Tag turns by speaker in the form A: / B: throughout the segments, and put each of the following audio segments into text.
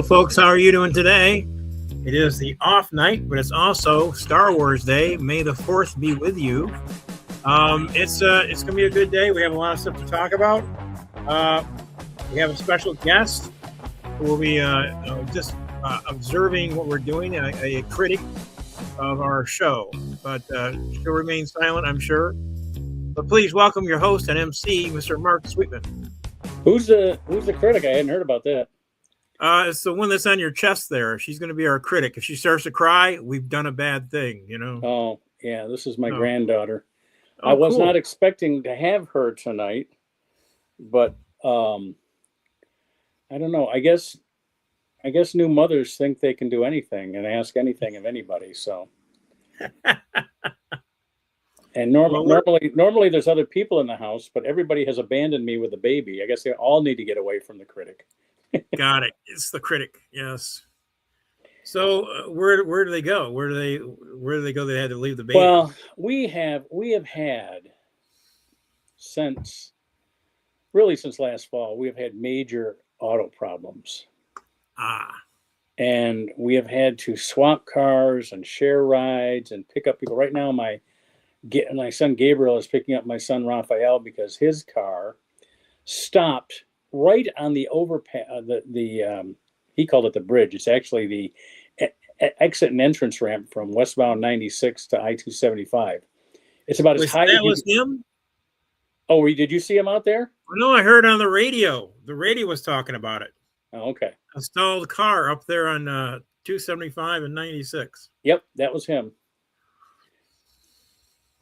A: folks. How are you doing today? It is the off night, but it's also Star Wars Day. May the 4th be with you. It's going to be a good day. We have a lot of stuff to talk about. We have a special guest who will be just observing what we're doing, a critic of our show. But she'll remain silent, I'm sure. But please welcome your host and MC, Mr. Mark Sweetman.
B: Who's the critic? I hadn't heard about that.
A: It's the one that's on your chest there. She's going to be our critic. If she starts to cry, we've done a bad thing, you know.
B: Oh, yeah, this is my granddaughter.
A: Oh,
B: I was
A: cool.
B: not expecting to have her tonight, but I don't know. I guess new mothers think they can do anything and ask anything of anybody. So, and normally there's other people in the house, but everybody has abandoned me with the baby. I guess they all need to get away from the critic.
A: Got it. It's the critic. Yes. So where do they go? Where do they go? They had to leave the baby.
B: Well, we have had since last fall, we have had major auto problems. And we have had to swap cars and share rides and pick up people. Right now, my son Gabriel is picking up my son Raphael because his car stopped right on the overpass. He called it the bridge. It's actually the exit and entrance ramp from westbound 96 to I-275. It's about as high.
A: That was him?
B: Oh, did you see him out there?
A: No, I heard on the radio. The radio was talking about it.
B: Oh, okay.
A: A stalled car up there on 275 and 96.
B: Yep, that was him.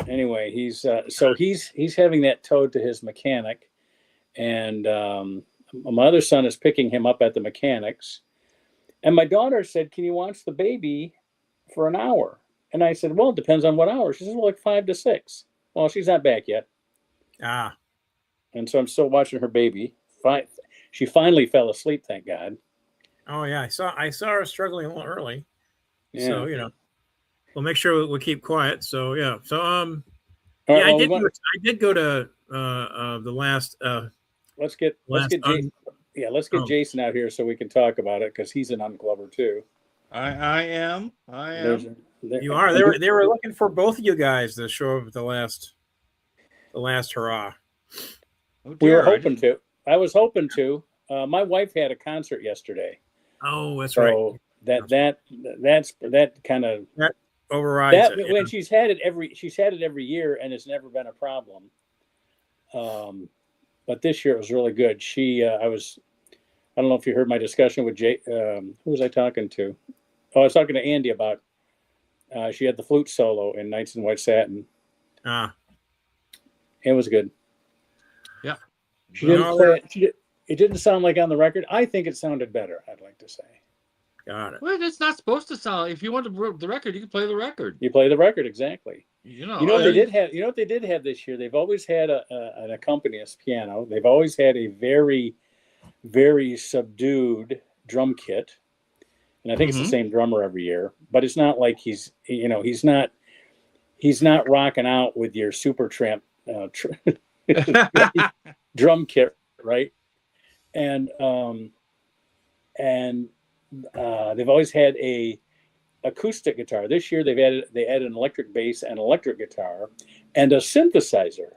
B: Anyway, he's having that towed to his mechanic, and my other son is picking him up at the mechanics. And my daughter said, "Can you watch the baby for an hour?" And I said, "Well, it depends on what hour." She said, "Well, like 5 to 6." Well, she's not back yet. And so I'm still watching her baby. She finally fell asleep, thank God.
A: Oh yeah, I saw her struggling a little early.
B: Yeah.
A: So we'll make sure we keep quiet. So yeah. So
B: right,
A: I did go to the last.
B: Let's get Jason out here so we can talk about it because he's an unclover too.
C: I am.
A: You are. They were looking for both of you guys to show up at the last hurrah.
C: Oh, dear,
B: we were hoping to. I was hoping to. My wife had a concert yesterday.
A: Oh, that's right.
B: That kind of
A: overrides
B: that
A: it.
B: When she's had it every year and it's never been a problem. But this year it was really good. I don't know if you heard my discussion with Jay. Who was I talking to? Oh, I was talking to Andy about. She had the flute solo in Nights in White Satin. It was good.
C: Yeah.
B: She didn't play it. It didn't sound like on the record. I think it sounded better, I'd like to say.
A: Got it.
C: Well, it's not supposed to sound. If you want the record, you can play the record.
B: You play the record, exactly.
C: What
B: they did have. You know what they did have this year? They've always had an accompanist piano. They've always had a very, very subdued drum kit, and I think it's the same drummer every year. But it's not like he's not rocking out with your Supertramp drum kit, right? And they've always had a acoustic guitar. This year they added an electric bass and electric guitar and a synthesizer.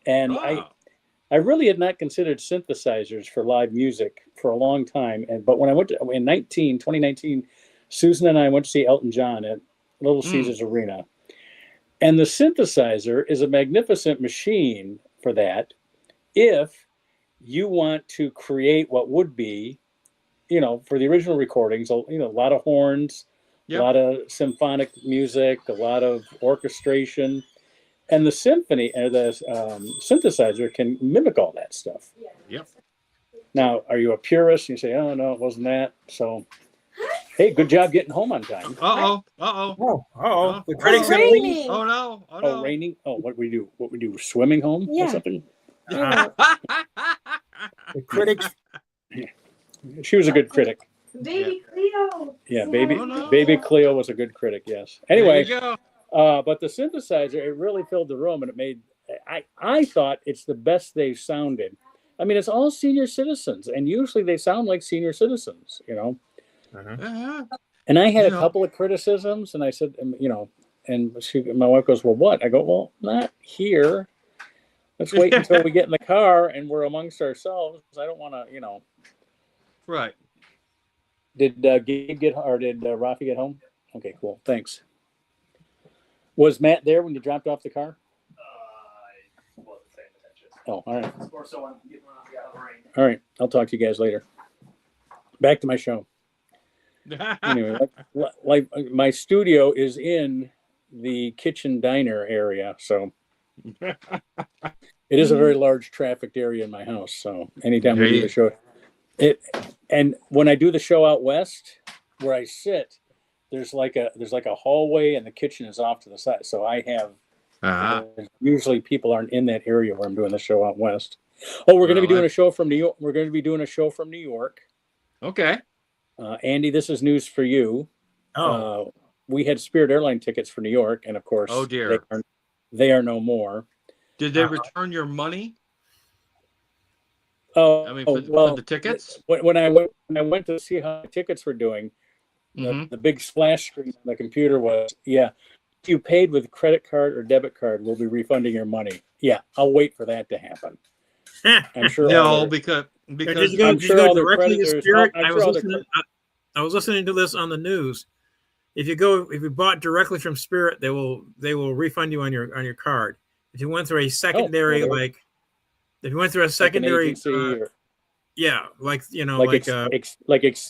B: And I really had not considered synthesizers for live music for a long time. But when I went to in 2019, Susan and I went to see Elton John at Little Caesars Arena. And the synthesizer is a magnificent machine for that. If you want to create what would be, for the original recordings, a lot of horns, a lot of symphonic music, a lot of orchestration, and the synthesizer can mimic all that stuff.
C: Yep.
B: Now, are you a purist? You say, "Oh no, it wasn't that." So, hey, good job getting home on time.
C: Uh-oh.
A: The critics are leaving.
C: Oh no.
B: Oh, raining. Oh, what we do? Swimming home or something?
A: The critics.
B: She was a good critic.
D: Baby Cleo.
B: Yeah, baby Cleo was a good critic. Yes. Anyway,
C: There you
B: but the synthesizer, it really filled the room, and it made. I thought it's the best they've sounded. I mean, it's all senior citizens, and usually they sound like senior citizens,
C: Uh-huh.
B: And I had
C: You
B: a
C: know.
B: couple of criticisms, and I said, and my wife goes, well, what? I go, well, not here. Let's wait until we get in the car and we're amongst ourselves. I don't want to,
C: Right.
B: Did Gabe get, or did Rafi get home? Okay, cool. Thanks. Was Matt there when you dropped off the car?
E: I wasn't paying attention.
B: Oh, all right.
E: Or so I'm getting out of the rain.
B: All right. I'll talk to you guys later. Back to my show. Anyway, like my studio is in the kitchen diner area, so it is a very large trafficked area in my house. So anytime we do the show, and when I do the show out west, where I sit, there's like a hallway, and the kitchen is off to the side. So I have usually people aren't in that area where I'm doing the show out west. Oh, we're going to be doing a show from New York. We're going to be doing a show from New York.
C: Okay.
B: Andy, this is news for you.
A: Oh,
B: we had Spirit Airline tickets for New York, and of course,
C: Oh dear.
B: they are no more.
C: Did they return your money?
B: Oh,
C: I mean, for the tickets?
B: When I went to see how the tickets were doing, the big splash screen on the computer was, if you paid with credit card or debit card, we'll be refunding your money. Yeah, I'll wait for that to happen. I'm sure.
C: No, because
A: did you go directly to Spirit? I was listening to this on the news. If you bought directly from Spirit, they will refund you on your card. If you went through a secondary, if you went through a secondary, like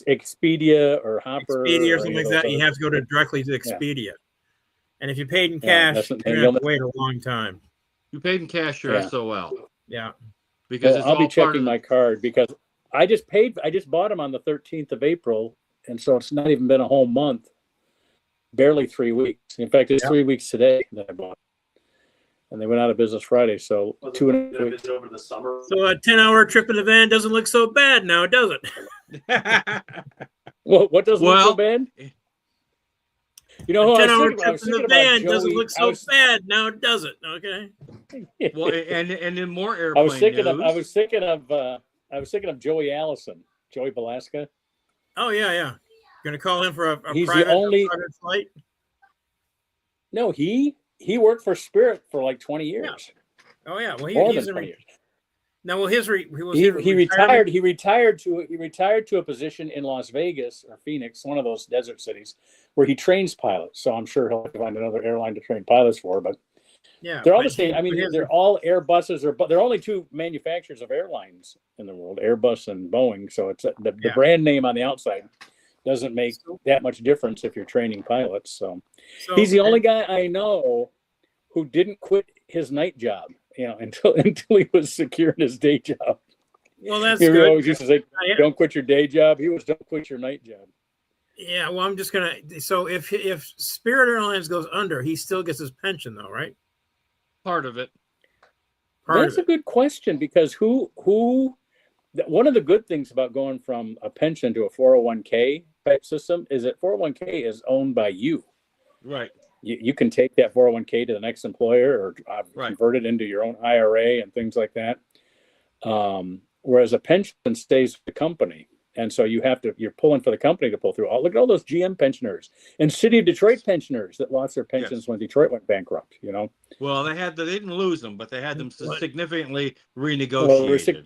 B: Expedia or Hopper
A: or something like that, you have to go directly to Expedia. Yeah. And if you paid in cash, you have to wait a long time.
C: You paid in cash, you're SOL.
A: Yeah.
C: Because
B: I'll be checking my card because I just bought them on the 13th of April, and so it's not even been a whole month, barely 3 weeks. In fact, it's 3 weeks today that I bought, and they went out of business Friday. So 2.5 weeks
E: over the summer.
A: So a 10-hour trip in the van doesn't look so bad now, does it?
B: Well, what doesn't look so bad? You know,
A: a 10-hour trip in the van doesn't look so bad now, does it? Okay.
C: Well, and in more airplane
B: I was thinking of Joey Allison, Joey Belasca.
A: Oh yeah. Going to call him for a
B: He's
A: private,
B: the only
A: private flight.
B: No, he worked for Spirit for like 20 years.
A: Yeah. Oh yeah. Well,
B: more than 20 years.
A: Now, well,
B: he retired. He retired to a position in Las Vegas or Phoenix, one of those desert cities, where he trains pilots. So I'm sure he'll find another airline to train pilots for. But they're all the same. I mean, they're all Airbuses, but there are only two manufacturers of airlines in the world: Airbus and Boeing. So it's the brand name on the outside doesn't make that much difference if you're training pilots. So he's the only guy I know who didn't quit his night job. Until he was secure in his day job.
A: Well, that's
B: good.
A: He
B: always used to say, "Don't quit your day job." He was, "Don't quit your night job."
A: Yeah. Well, I'm just gonna. So if Spirit Airlines goes under, he still gets his pension, though, right?
C: Part of it.
B: That's a good question because who? One of the good things about going from a pension to a 401k type system is that 401k is owned by you.
C: Right.
B: You can take that 401k to the next employer or convert it into your own IRA and things like that. Whereas a pension stays with the company. And so you're pulling for the company to pull through. Look at all those GM pensioners and City of Detroit pensioners that lost their pensions when Detroit went bankrupt,
C: Well, they didn't lose them, but they had them significantally renegotiated.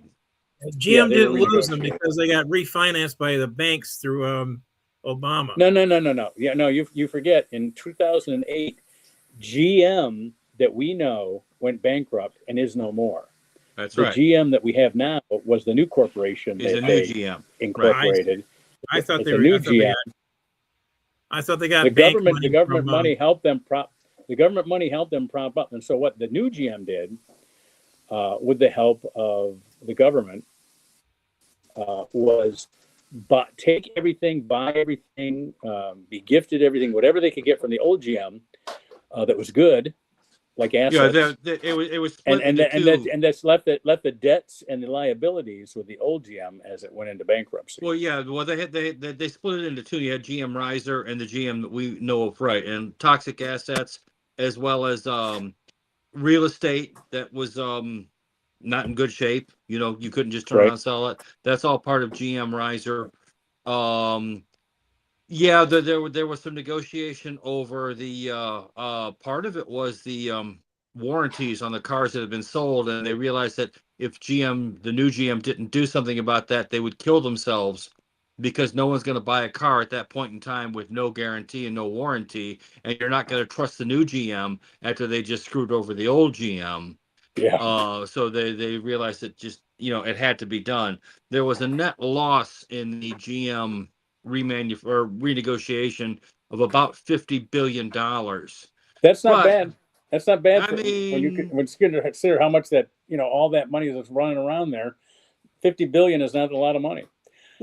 A: GM didn't lose them because they got refinanced by the banks through Obama.
B: No. Yeah, no, you forget. In 2008, GM that we know went bankrupt and is no more.
C: That's
B: the
C: right.
B: GM that we have now was the new corporation.
C: Is a new GM
B: incorporated.
A: Right. I thought
B: they were new GM.
A: I thought they got
B: the government money helped them prop. The government money helped them prop up, and so what the new GM did, with the help of the government, was take everything, buy everything, be gifted everything, whatever they could get from the old GM that was good, like assets.
C: Yeah, it was split
B: and that's left the debts and the liabilities with the old GM as it went into bankruptcy.
C: Well, they split it into two. You had GM Riser and the GM that we know of, right? And toxic assets as well as real estate that was not in good shape. You couldn't just turn around and sell it. That's all part of GM Riser. Yeah, there was some negotiation over the part of it was the warranties on the cars that had been sold, and they realized that if the new GM didn't do something about that, they would kill themselves because no one's going to buy a car at that point in time with no guarantee and no warranty, and you're not going to trust the new GM after they just screwed over the old GM.
B: Yeah.
C: So they realized that just it had to be done. There was a net loss in the GM renegotiation of about $50 billion.
B: That's not
C: But
B: bad. That's not bad
C: I
B: for when
C: mean,
B: you consider how much that all that money that's running around there. 50 billion is not a lot of money.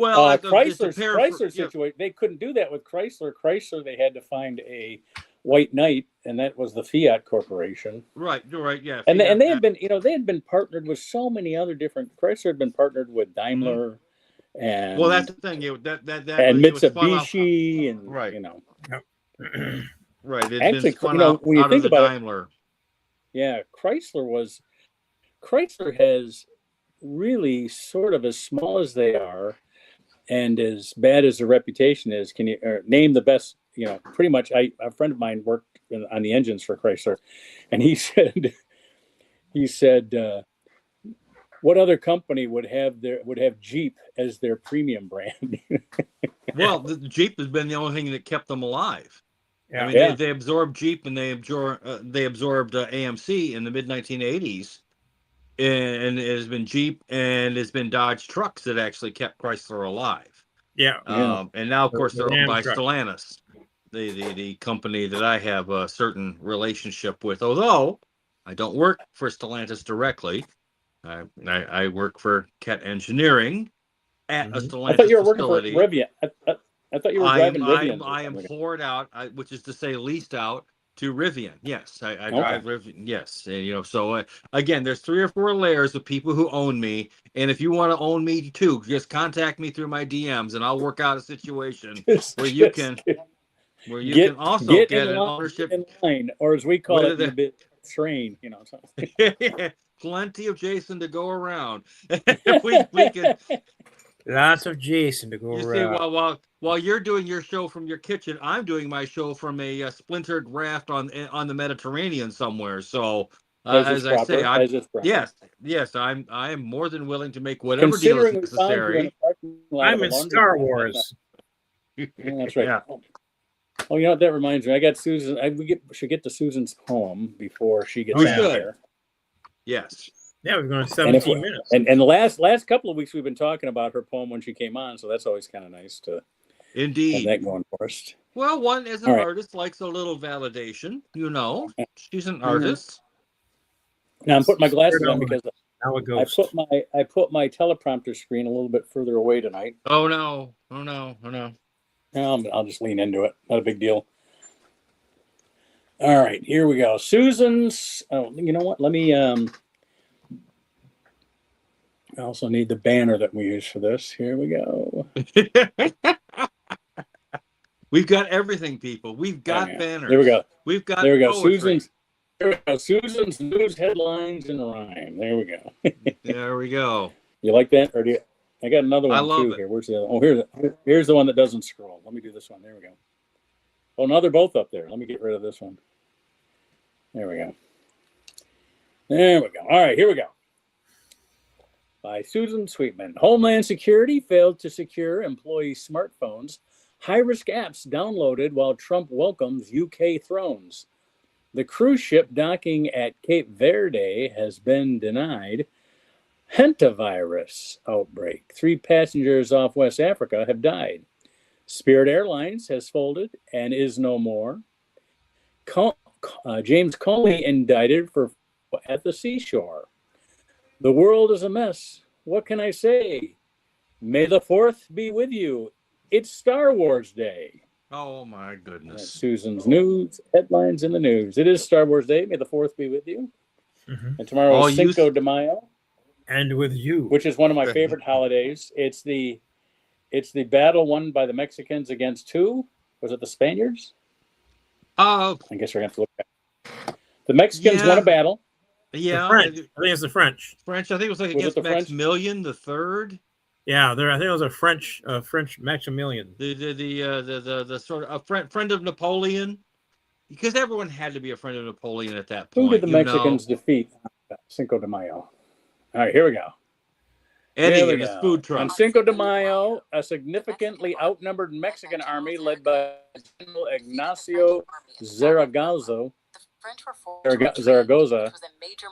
C: well, just to
B: Chrysler's situation, they couldn't do that with Chrysler. Chrysler, they had to find a white knight, and that was the Fiat Corporation.
C: Right, yeah.
B: And they had been, they had been partnered with so many other different. Chrysler had been partnered with Daimler, and
C: well, that's the thing. That
B: and
C: it was spun off,
B: Mitsubishi, and
C: right. Right. It's
B: Actually,
C: been spun out,
B: when you think
C: of the
B: about
C: Daimler.
B: Yeah, Chrysler has really sort of, as small as they are and as bad as their reputation is, can you name the best, pretty much. A friend of mine worked on the engines for Chrysler, and he said, what other company would have Jeep as their premium brand?
C: Well, the Jeep has been the only thing that kept them alive.
A: Yeah.
C: I mean, they absorbed Jeep, and they absorbed AMC in the mid 1980s, and it has been Jeep and it's been Dodge trucks that actually kept Chrysler alive.
A: Yeah.
C: And now, of course, they're owned by
A: truck.
C: Stellantis, the company that I have a certain relationship with. Although I don't work for Stellantis directly, I work for Ket Engineering at a Stellantis
B: I thought you were
C: facility.
B: working for Rivian. I thought you were driving Rivian.
C: I am poured out, which is to say leased out to Rivian. Yes, I drive Rivian. Yes, and, so again, there's 3 or 4 layers of people who own me, and if you want to own me too, just contact me through my DMs, and I'll work out a situation where you can also get an ownership
B: in line, or as we call it in a bit, train.
C: Plenty of Jason to go around. we can.
A: Lots of Jason to go around.
C: See, while you're doing your show from your kitchen, I'm doing my show from a splintered raft on the Mediterranean somewhere. So, as I say, yes, I am more than willing to make whatever deal is necessary.
A: I'm in Star Wars.
B: That's right. Yeah. Oh, that reminds me. I got Susan. Should get to Susan's poem before she gets out there.
C: Yes.
A: Yeah, we're going 17 minutes.
B: And the last couple of weeks we've been talking about her poem when she came on, so that's always kind of nice to have that going for us.
C: Well, one as an artist likes a little validation. She's an artist.
B: Now I'm putting my glasses on because I put my teleprompter screen a little bit further away tonight.
C: Oh no!
B: I'll just lean into it. Not a big deal. All right, here we go. Susan's. Oh, you know what? Let me. I also need the banner that we use for this. Here we go.
C: We've got everything, people. We've got banners.
B: There we go.
C: We've got.
B: There we go.
C: Poetry.
B: Susan's news headlines in rhyme. There we go.
C: There we go.
B: You like that, or do you? I got another one too.
C: It.
B: Here. Where's the other? Oh, here's the one that doesn't scroll. Let me do this one. There we go. Oh, now they're both up there. Let me get rid of this one. There we go. There we go. All right, here we go. By Susan Sweetman. Homeland Security failed to secure employee smartphones. High-risk apps downloaded while Trump welcomes UK thrones. The cruise ship docking at Cape Verde has been denied. Hantavirus outbreak. 3 passengers off West Africa have died. Spirit Airlines has folded and is no more. James Comey indicted at the seashore. The world is a mess. What can I say? May the 4th be with you. It's Star Wars Day.
C: Oh, my goodness.
B: That's Susan's news, headlines in the news. It is Star Wars Day. May the 4th be with you. Mm-hmm. And tomorrow is Cinco de Mayo.
A: And with you.
B: Which is one of my favorite holidays. It's the battle won by the Mexicans against who? Was it the Spaniards? I guess we're going to have to look back. The Mexicans won a battle.
C: Yeah,
A: I think it's the French.
C: I think it was like against Maximilian the Third.
A: Yeah, I think it was a French Maximilian.
C: The sort of a friend of Napoleon, because everyone had to be a friend of Napoleon at that
B: Who
C: point.
B: did the Mexicans defeat on Cinco de Mayo? All right, here we go.
C: Eddie and his food truck.
B: On Cinco de Mayo, a significantly outnumbered Mexican army led by General Ignacio Zaragoza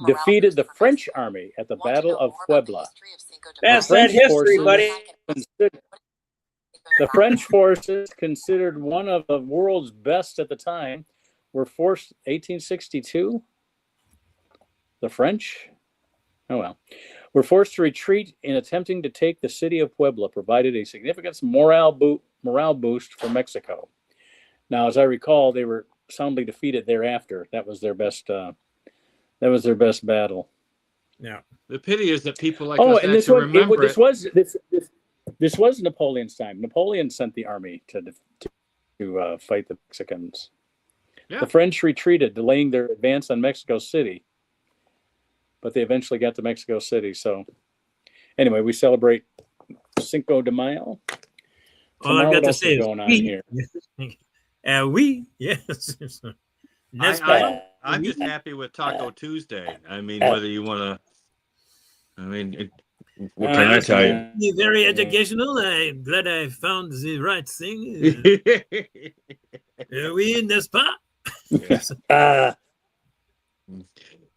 B: defeated the French army at the Battle of Puebla.
A: That's that history, buddy.
B: The French forces, considered one of the world's best at the time, were forced 1862. The French? Oh well. Were forced to retreat in attempting to take the city of Puebla, provided a significant morale boost for Mexico. Now, as I recall, they were soundly defeated thereafter. That was their best battle.
A: Yeah.
C: The pity is that people like us
B: and
C: to remember
B: this was Napoleon's time. Napoleon sent the army to fight the Mexicans.
C: Yeah.
B: The French retreated, delaying their advance on Mexico City. But they eventually got to Mexico City. So anyway, we celebrate Cinco de Mayo.
A: All I've got to say is
B: going on here.
A: Yes.
C: I'm just happy with Taco Tuesday. I mean, whether you want to, what can I tell you?
A: Very educational. I'm glad I found the right thing. We in the spot.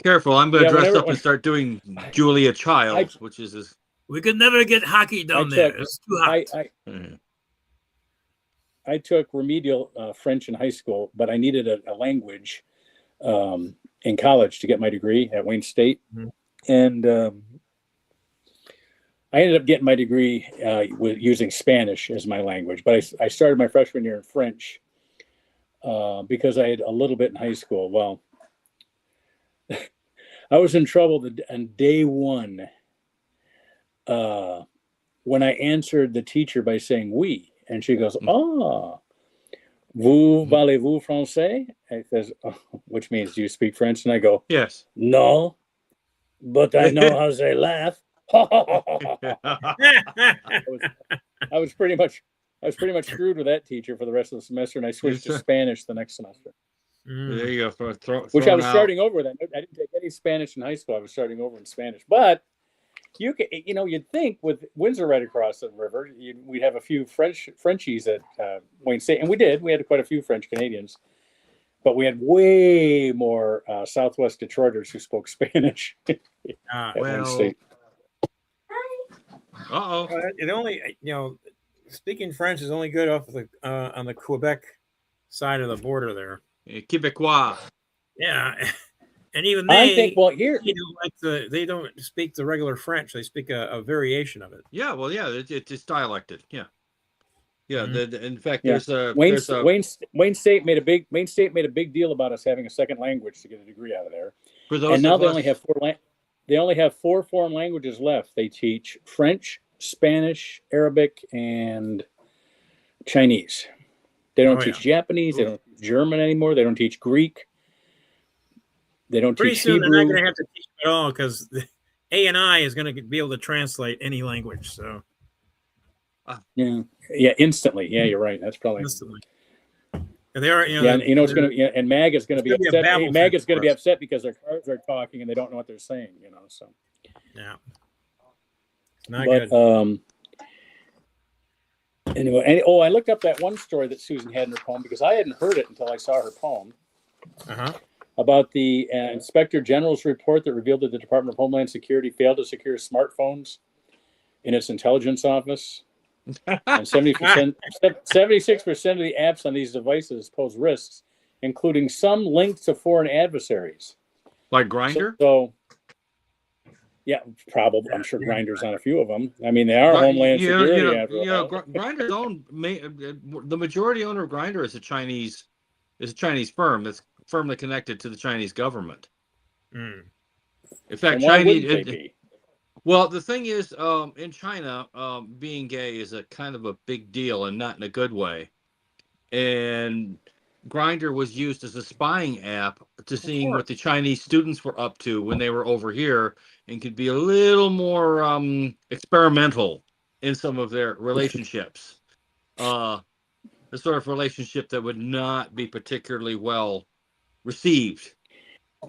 C: Careful, I'm going to dress up and start doing Julia Childs, which is this.
A: We could never get hockey down there. It's too hot.
B: I took remedial French in high school, but I needed a language in college to get my degree at Wayne State. Mm-hmm. And I ended up getting my degree with using Spanish as my language. But I started my freshman year in French because I had a little bit in high school. Well, I was in trouble on day one when I answered the teacher by saying "oui," and she goes, vous parlez-vous français? I says, which means, do you speak French? And I go,
C: yes.
B: No, but I know how they laugh. I was pretty much screwed with that teacher for the rest of the semester, and I switched to Spanish the next semester.
C: There you go.
B: Which I was starting over with. I didn't take any Spanish in high school. I was starting over in Spanish. But you'd think with Windsor right across the river, we'd have a few Frenchies at Wayne State, and we did. We had quite a few French Canadians, but we had way more Southwest Detroiters who spoke Spanish at Wayne State.
A: It only, speaking French is only good off of on the Quebec side of the border there.
C: Quebecois.
A: Yeah, and even they,
B: I think, here
A: they don't speak the regular French. They speak a variation of it.
C: Yeah, well, yeah, it's dialected. Yeah, yeah. Mm-hmm. In fact,
B: Wayne State made a big deal about us having a second language to get a degree out of there. And now they only have four foreign languages left. They teach French, Spanish, Arabic, and Chinese. They don't teach Japanese. They don't teach German anymore. They don't teach Greek. They don't
A: Pretty
B: teach
A: soon
B: Hebrew.
A: They're not going to have to teach at all because AI is going to be able to translate any language. So,
B: instantly. Yeah, you're right. That's probably instantly.
A: And they are,
B: it's going to. And MAG is going to be upset. MAG is going to be upset because their cars are talking and they don't know what they're saying. So.
A: Yeah. Not good.
B: Anyway, I looked up that one story that Susan had in her poem because I hadn't heard it until I saw her poem. About the Inspector General's report that revealed that the Department of Homeland Security failed to secure smartphones in its intelligence office. And 76% of the apps on these devices pose risks, including some linked to foreign adversaries.
C: Like Grindr?
B: So yeah, probably. I'm sure Grindr's on a few of them. I mean, they are Homeland Security.
C: Grindr's own the majority owner of Grindr is a Chinese firm that's firmly connected to the Chinese government. In fact, well, the thing is, in China, being gay is a kind of a big deal and not in a good way. And Grindr was used as a spying app to seeing what the Chinese students were up to when they were over here and could be a little more experimental in some of their relationships. The sort of relationship that would not be particularly well received.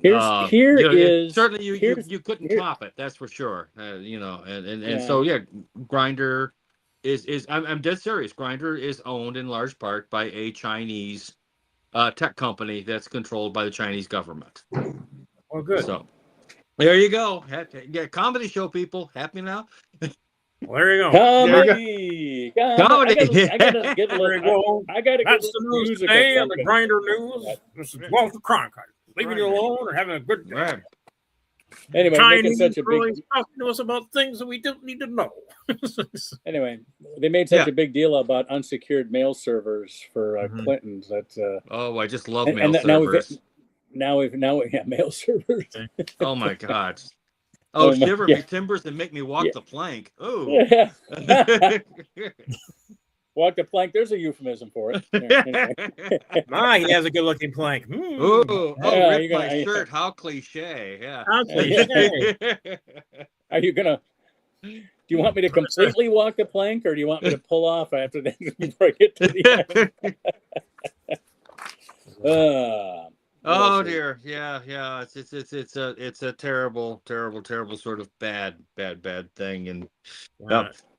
C: Certainly you couldn't top it. That's for sure. So Grindr is I'm dead serious. Grindr is owned in large part by a Chinese tech company that's controlled by the Chinese government.
A: Oh, good.
C: So there you go. Yeah, comedy show people. Happy now?
A: Well, there you go.
B: Comedy.
C: Comedy.
B: I gotta get a
A: There you
B: little.
A: go.
B: I gotta
A: That's
B: get
A: the
B: the
A: news
B: music
A: today
B: up
A: on the
B: there.
A: Grinder News. This is Walter Cronkite. Leaving you alone or having a good day.
C: Right.
B: Anyway, making such a
A: really
B: big.
A: talking to us about things that we don't need to know.
B: Anyway, they made such a big deal about unsecured mail servers for Clintons. That.
C: Oh, I just love
B: And
C: mail servers.
B: Now we have mail servers.
C: Oh my God.
B: Oh,
C: Oh, shiver me timbers and make me walk the plank. Oh.
B: Walk the plank. There's a euphemism for it. Anyway.
A: He has a good-looking plank.
C: Oh,
B: Yeah,
C: rip my shirt. How cliche. Yeah.
A: How cliche.
B: Are you gonna? Do you want me to completely walk the plank, or do you want me to pull off after that before I get to the end?
C: Oh dear, yeah. It's a terrible sort of bad thing, and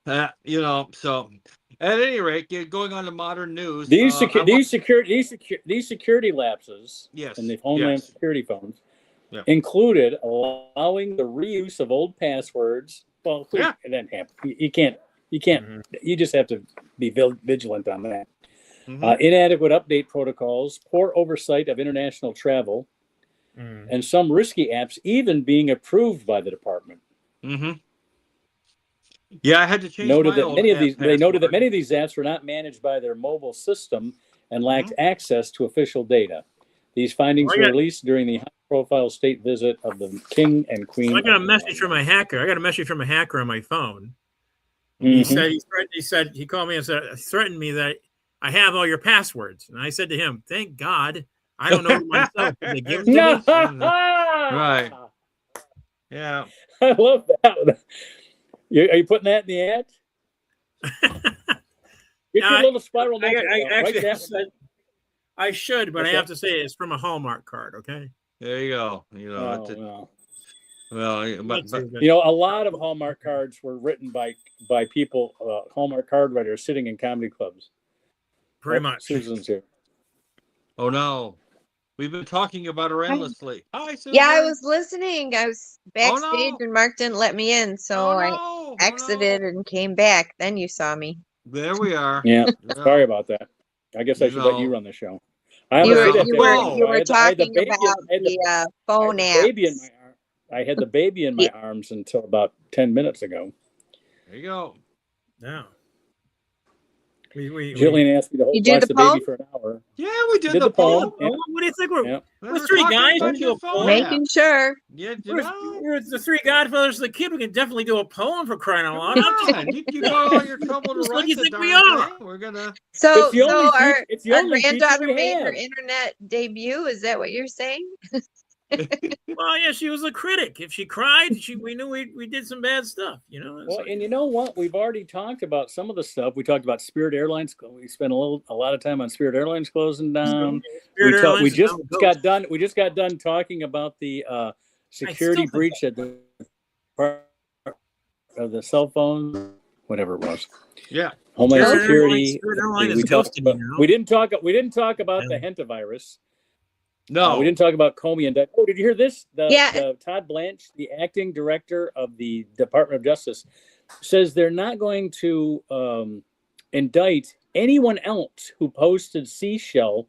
C: So at any rate, going on to modern news,
B: these security lapses,
C: yes,
B: in the Homeland Security phones, included allowing the reuse of old passwords. Well, it didn't happen. You can't. You just have to be vigilant on that. Inadequate update protocols, poor oversight of international travel, and some risky apps even being approved by the department.
C: Yeah, I had to change
B: They noted that many of these apps were not managed by their mobile system and lacked access to official data. These findings were released during the high-profile state visit of the King and Queen.
A: I got a message from a hacker. on my phone. He said he called me and threatened me that I have all your passwords. And I said to him, thank God I don't know myself. Did they give them to me?
C: Right. Yeah.
B: I love that. Are you putting that in the ad? Get your little spiral.
A: I should, but I have to say it's from a Hallmark card, okay?
C: There you go. Well,
B: a lot of Hallmark cards were written by people, Hallmark card writers sitting in comedy clubs.
A: Pretty much.
B: Susan's here.
C: Oh no, we've been talking about her endlessly. Hi, Susan.
D: Yeah, I was listening. I was backstage and Mark didn't let me in, so I exited and came back. Then you saw me.
C: There we are.
B: Yeah, sorry about that. I guess I should let you run the show.
D: You were talking about the phone apps.
B: I had the baby in my arms until about 10 minutes ago.
C: There you go.
A: Yeah.
B: Jillian asked me to watch the baby for an hour.
C: Yeah, we did the poem.
A: Yeah. What do you think? We're three guys.
D: Making sure.
C: Yeah,
A: we're the three godfathers of the kid. We can definitely do a poem for crying out loud.
C: You got all your trouble to write.
A: What do you think we are?
C: We're gonna.
D: So our granddaughter made her internet debut. Is that what you're saying?
A: Well, yeah, she was a critic. If she cried, we knew we did some bad stuff,
B: Well, and you know what? We've already talked about some of the stuff. We talked about Spirit Airlines. We spent a lot of time on Spirit Airlines closing down. We just got done talking about the security breach at the of the cell phone, whatever it was.
C: Yeah,
B: Homeland Security. We didn't talk about the hantavirus.
C: No,
B: we didn't talk about Comey and. Oh, did you hear this? The Todd Blanche, the acting director of the Department of Justice, says they're not going to indict anyone else who posted seashell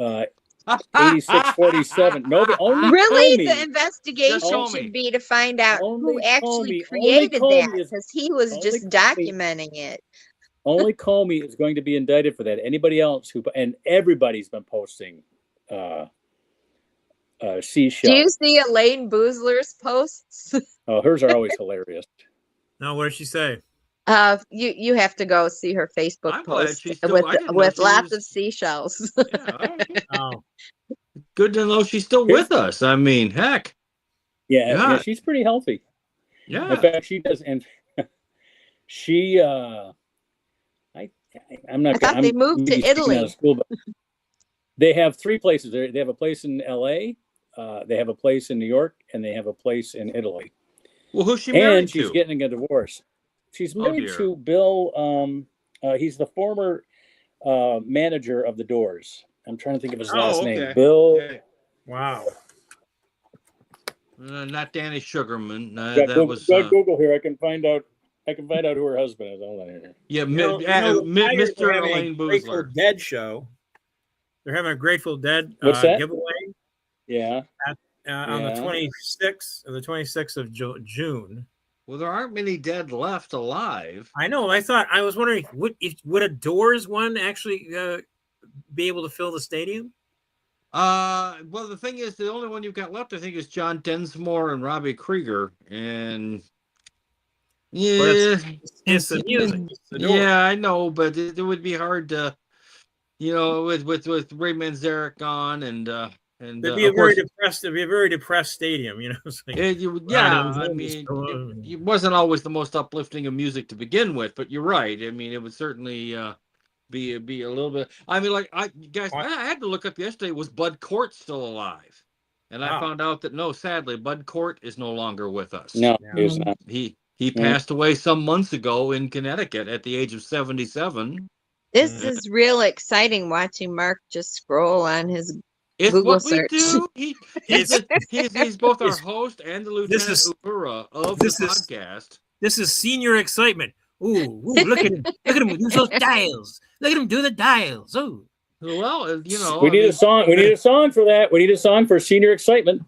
B: 8647. Only
D: really,
B: Comey.
D: The investigation should be to find out who actually created that, because he was just documenting it.
B: Only Comey is going to be indicted for that. Anybody else and everybody's been posting. Seashell.
D: Do you see Elaine Boozler's posts?
B: Oh, hers are always hilarious.
A: No, what did she say?
D: You have to go see her Facebook post with lots of seashells.
A: Oh,
C: good to know she's still with us. I mean, heck.
B: Yeah, she's pretty healthy.
C: Yeah.
B: In fact, she does, and She, I'm not.
D: I thought they moved to
B: maybe speaking out
D: Italy.
B: of school, but they have 3 places. They have a place in L.A., they have a place in New York, and they have a place in Italy.
C: Well, who's she married
B: And she's
C: to?
B: getting a divorce. She's married
C: dear.
B: to Bill. He's the former manager of the Doors. I'm trying to think of his last name. Bill.
C: Okay.
A: Wow.
C: Not Danny Sugarman.
B: Got
C: That
B: Google,
C: was.
B: got Google here. I can find out who her husband is. Hold on here.
C: Yeah,
A: The Tigers are
C: Mr.
A: having
C: Elaine
A: a Grateful
C: Boozler.
A: Dead show. They're having a Grateful Dead
B: What's that?
A: giveaway.
B: Yeah.
A: On the 26th of June.
C: Well, there aren't many dead left alive.
A: I know. I was wondering, would a Doors one actually be able to fill the stadium?
C: Well, the thing is, the only one you've got left, I think, is John Densmore and Robbie Krieger, and yeah,
A: it's the music. It's the Doors.
C: yeah, I know, but it would be hard to, with Ray Manzarek gone
A: It'd be a very depressed. It'd be a very depressed stadium, It's like,
C: I mean, it wasn't always the most uplifting of music to begin with, but you're right. I mean, it would certainly be a little bit. I mean, like I had to look up yesterday. Was Bud Cort still alive? And I found out that no, sadly, Bud Cort is no longer with us.
B: No, he's not.
C: He passed away some months ago in Connecticut at the age of 77.
D: This is real exciting watching Mark just scroll on his
C: It's
D: Google
C: what
D: search.
C: we do. He's both our host and the Lieutenant Uhura of the podcast.
A: This is senior excitement. Ooh, look at him! Look at him do those dials. Look at him do the dials. Oh,
C: well,
B: we need a song. We need a song for that. We need a song for senior excitement.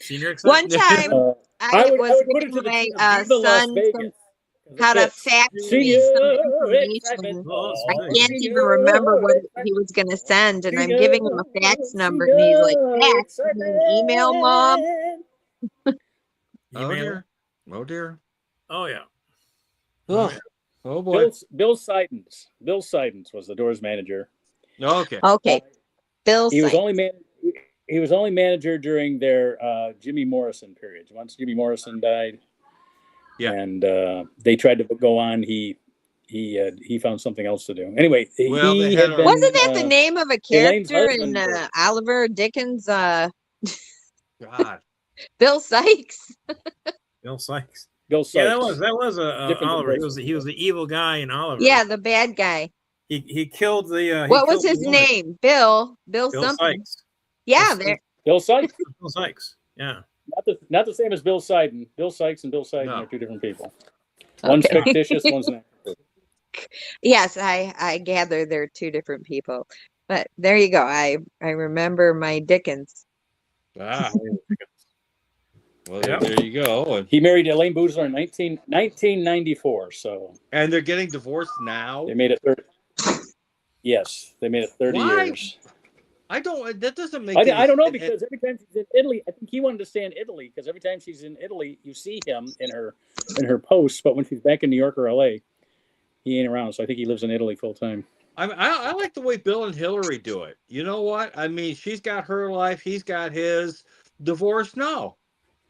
A: Senior excitement.
D: One time, I was giving my son how to fax me some information. I can't even remember what he was going to send, and I'm giving him a fax number, and he's like, "Fax, you mean email, Mom?"
C: Oh dear! Oh dear!
A: Oh yeah!
C: Oh boy!
B: Bill Seidens. Bill Seidens was the Doors manager.
C: Okay.
D: Okay. Bill.
B: He was only manager during their Jimmy Morrison periods. Once Jimmy Morrison died, and they tried to go on, he found something else to do. Anyway,
D: wasn't that the name of a character in Oliver Dickens?
C: God.
D: Bill Sykes.
A: Bill Sykes.
B: Bill Sykes.
A: Yeah, that was Oliver. He was the evil guy in Oliver.
D: Yeah, the bad guy.
A: He killed the.
D: What was his name? Bill something.
A: Sykes.
D: Yeah, there.
B: Bill Sykes.
A: Bill Sykes. Yeah.
B: Not the same as Bill Seiden. Bill Sykes and Bill Seiden are 2 different people. One's fictitious, one's not.
D: Yes, I gather they're 2 different people. But there you go. I remember my Dickens.
C: Ah. Well, there you go.
B: He married Elaine Boozler in 1994. So.
C: And they're getting divorced now.
B: They made it 30. Yes, they made it 30 years.
C: I don't. That doesn't make.
B: I don't know, because every time she's in Italy, I think he wanted to stay in Italy, because every time she's in Italy, you see him in her posts. But when she's back in New York or LA, he ain't around. So I think he lives in Italy full time.
C: I like the way Bill and Hillary do it. You know what? I mean, she's got her life, he's got his. Divorce? No.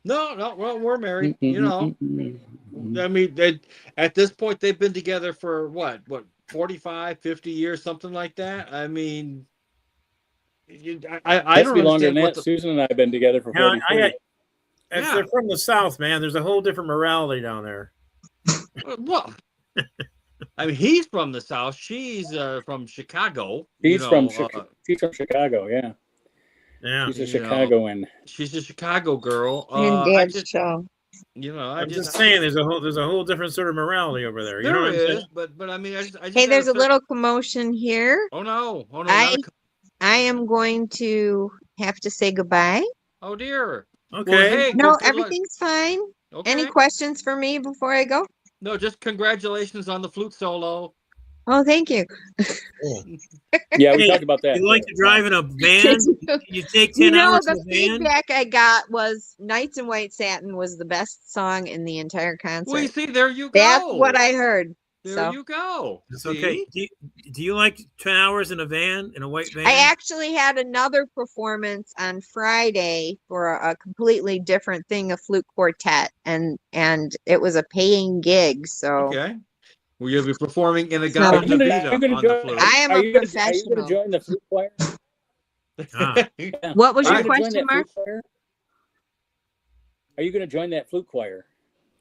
C: Well, we're married. I mean, at this point, they've been together for what 45, 50 years, something like that. I mean, I don't
B: be longer than that.
C: The...
B: Susan and I have been together for 40 years.
A: If they're from the South, man, there's a whole different morality down there.
C: Well, I mean, he's from the South. She's from Chicago.
B: She's from Chicago. Yeah.
A: Yeah.
B: She's a Chicagoan.
C: She's a Chicago girl.
D: I'm just
A: saying, there's a whole different sort of morality over there. You know what I'm saying?
C: But I mean, I just
D: hey, there's a little commotion here.
C: Oh no!
D: I am going to have to say goodbye.
C: Oh dear.
A: Okay.
C: Well, hey,
D: no, everything's fine.
C: Okay.
D: Any questions for me before I go?
C: No, just congratulations on the flute solo.
D: Oh, thank you.
B: Yeah, we talked about that.
A: You like to drive in a van? You take 10 hours in a van?
D: The feedback I got was Nights in White Satin was the best song in the entire concert.
C: Well, you see, there you go.
D: That's what I heard.
C: There you go.
A: It's okay. Do you like 10 hours in a van, in a white van?
D: I actually had another performance on Friday for a completely different thing, a flute quartet, and it was a paying gig. So
C: okay. Will you be performing in a
D: So-
C: Gaga
B: Are you gonna
C: Vita on the
B: join-
C: flute?
D: I am
B: Are
D: a
B: you gonna
D: professional.
B: join the flute choir?
A: Ah.
B: Yeah.
D: What was
B: Are
D: your
B: you gonna join
D: question,
B: that
D: Mark?
B: flute choir? Are you going to join that flute choir?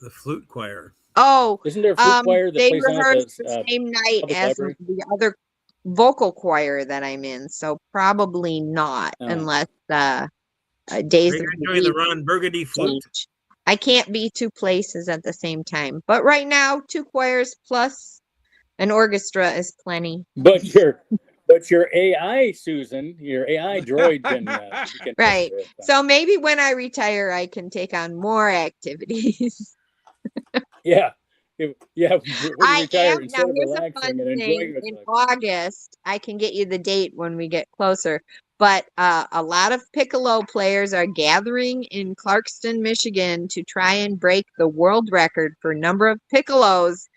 A: The flute choir.
D: Oh,
B: Isn't there a flute choir that
D: they
B: plays down at
D: rehearse
B: the
D: the same night
B: public
D: as
B: library?
D: the other vocal choir that I'm in, so probably not,
B: Oh.
D: unless
A: Are
D: days
A: you
D: of
A: going
D: the
A: to join the
D: week
A: Ron Burgundy flute?
D: change. I can't be two places at the same time. But right now, two choirs plus an orchestra is plenty.
B: But your AI, Susan, your AI droid can
D: Right.
B: do it.
D: So maybe when I retire, I can take on more activities.
B: Yeah. When you
D: I
B: retire,
D: am
B: instead
D: now.
B: of
D: Here's a
B: relaxing
D: fun
B: and enjoying
D: thing. In
B: yourself.
D: August, I can get you the date when we get closer. But a lot of piccolo players are gathering in Clarkston, Michigan, to try and break the world record for number of piccolos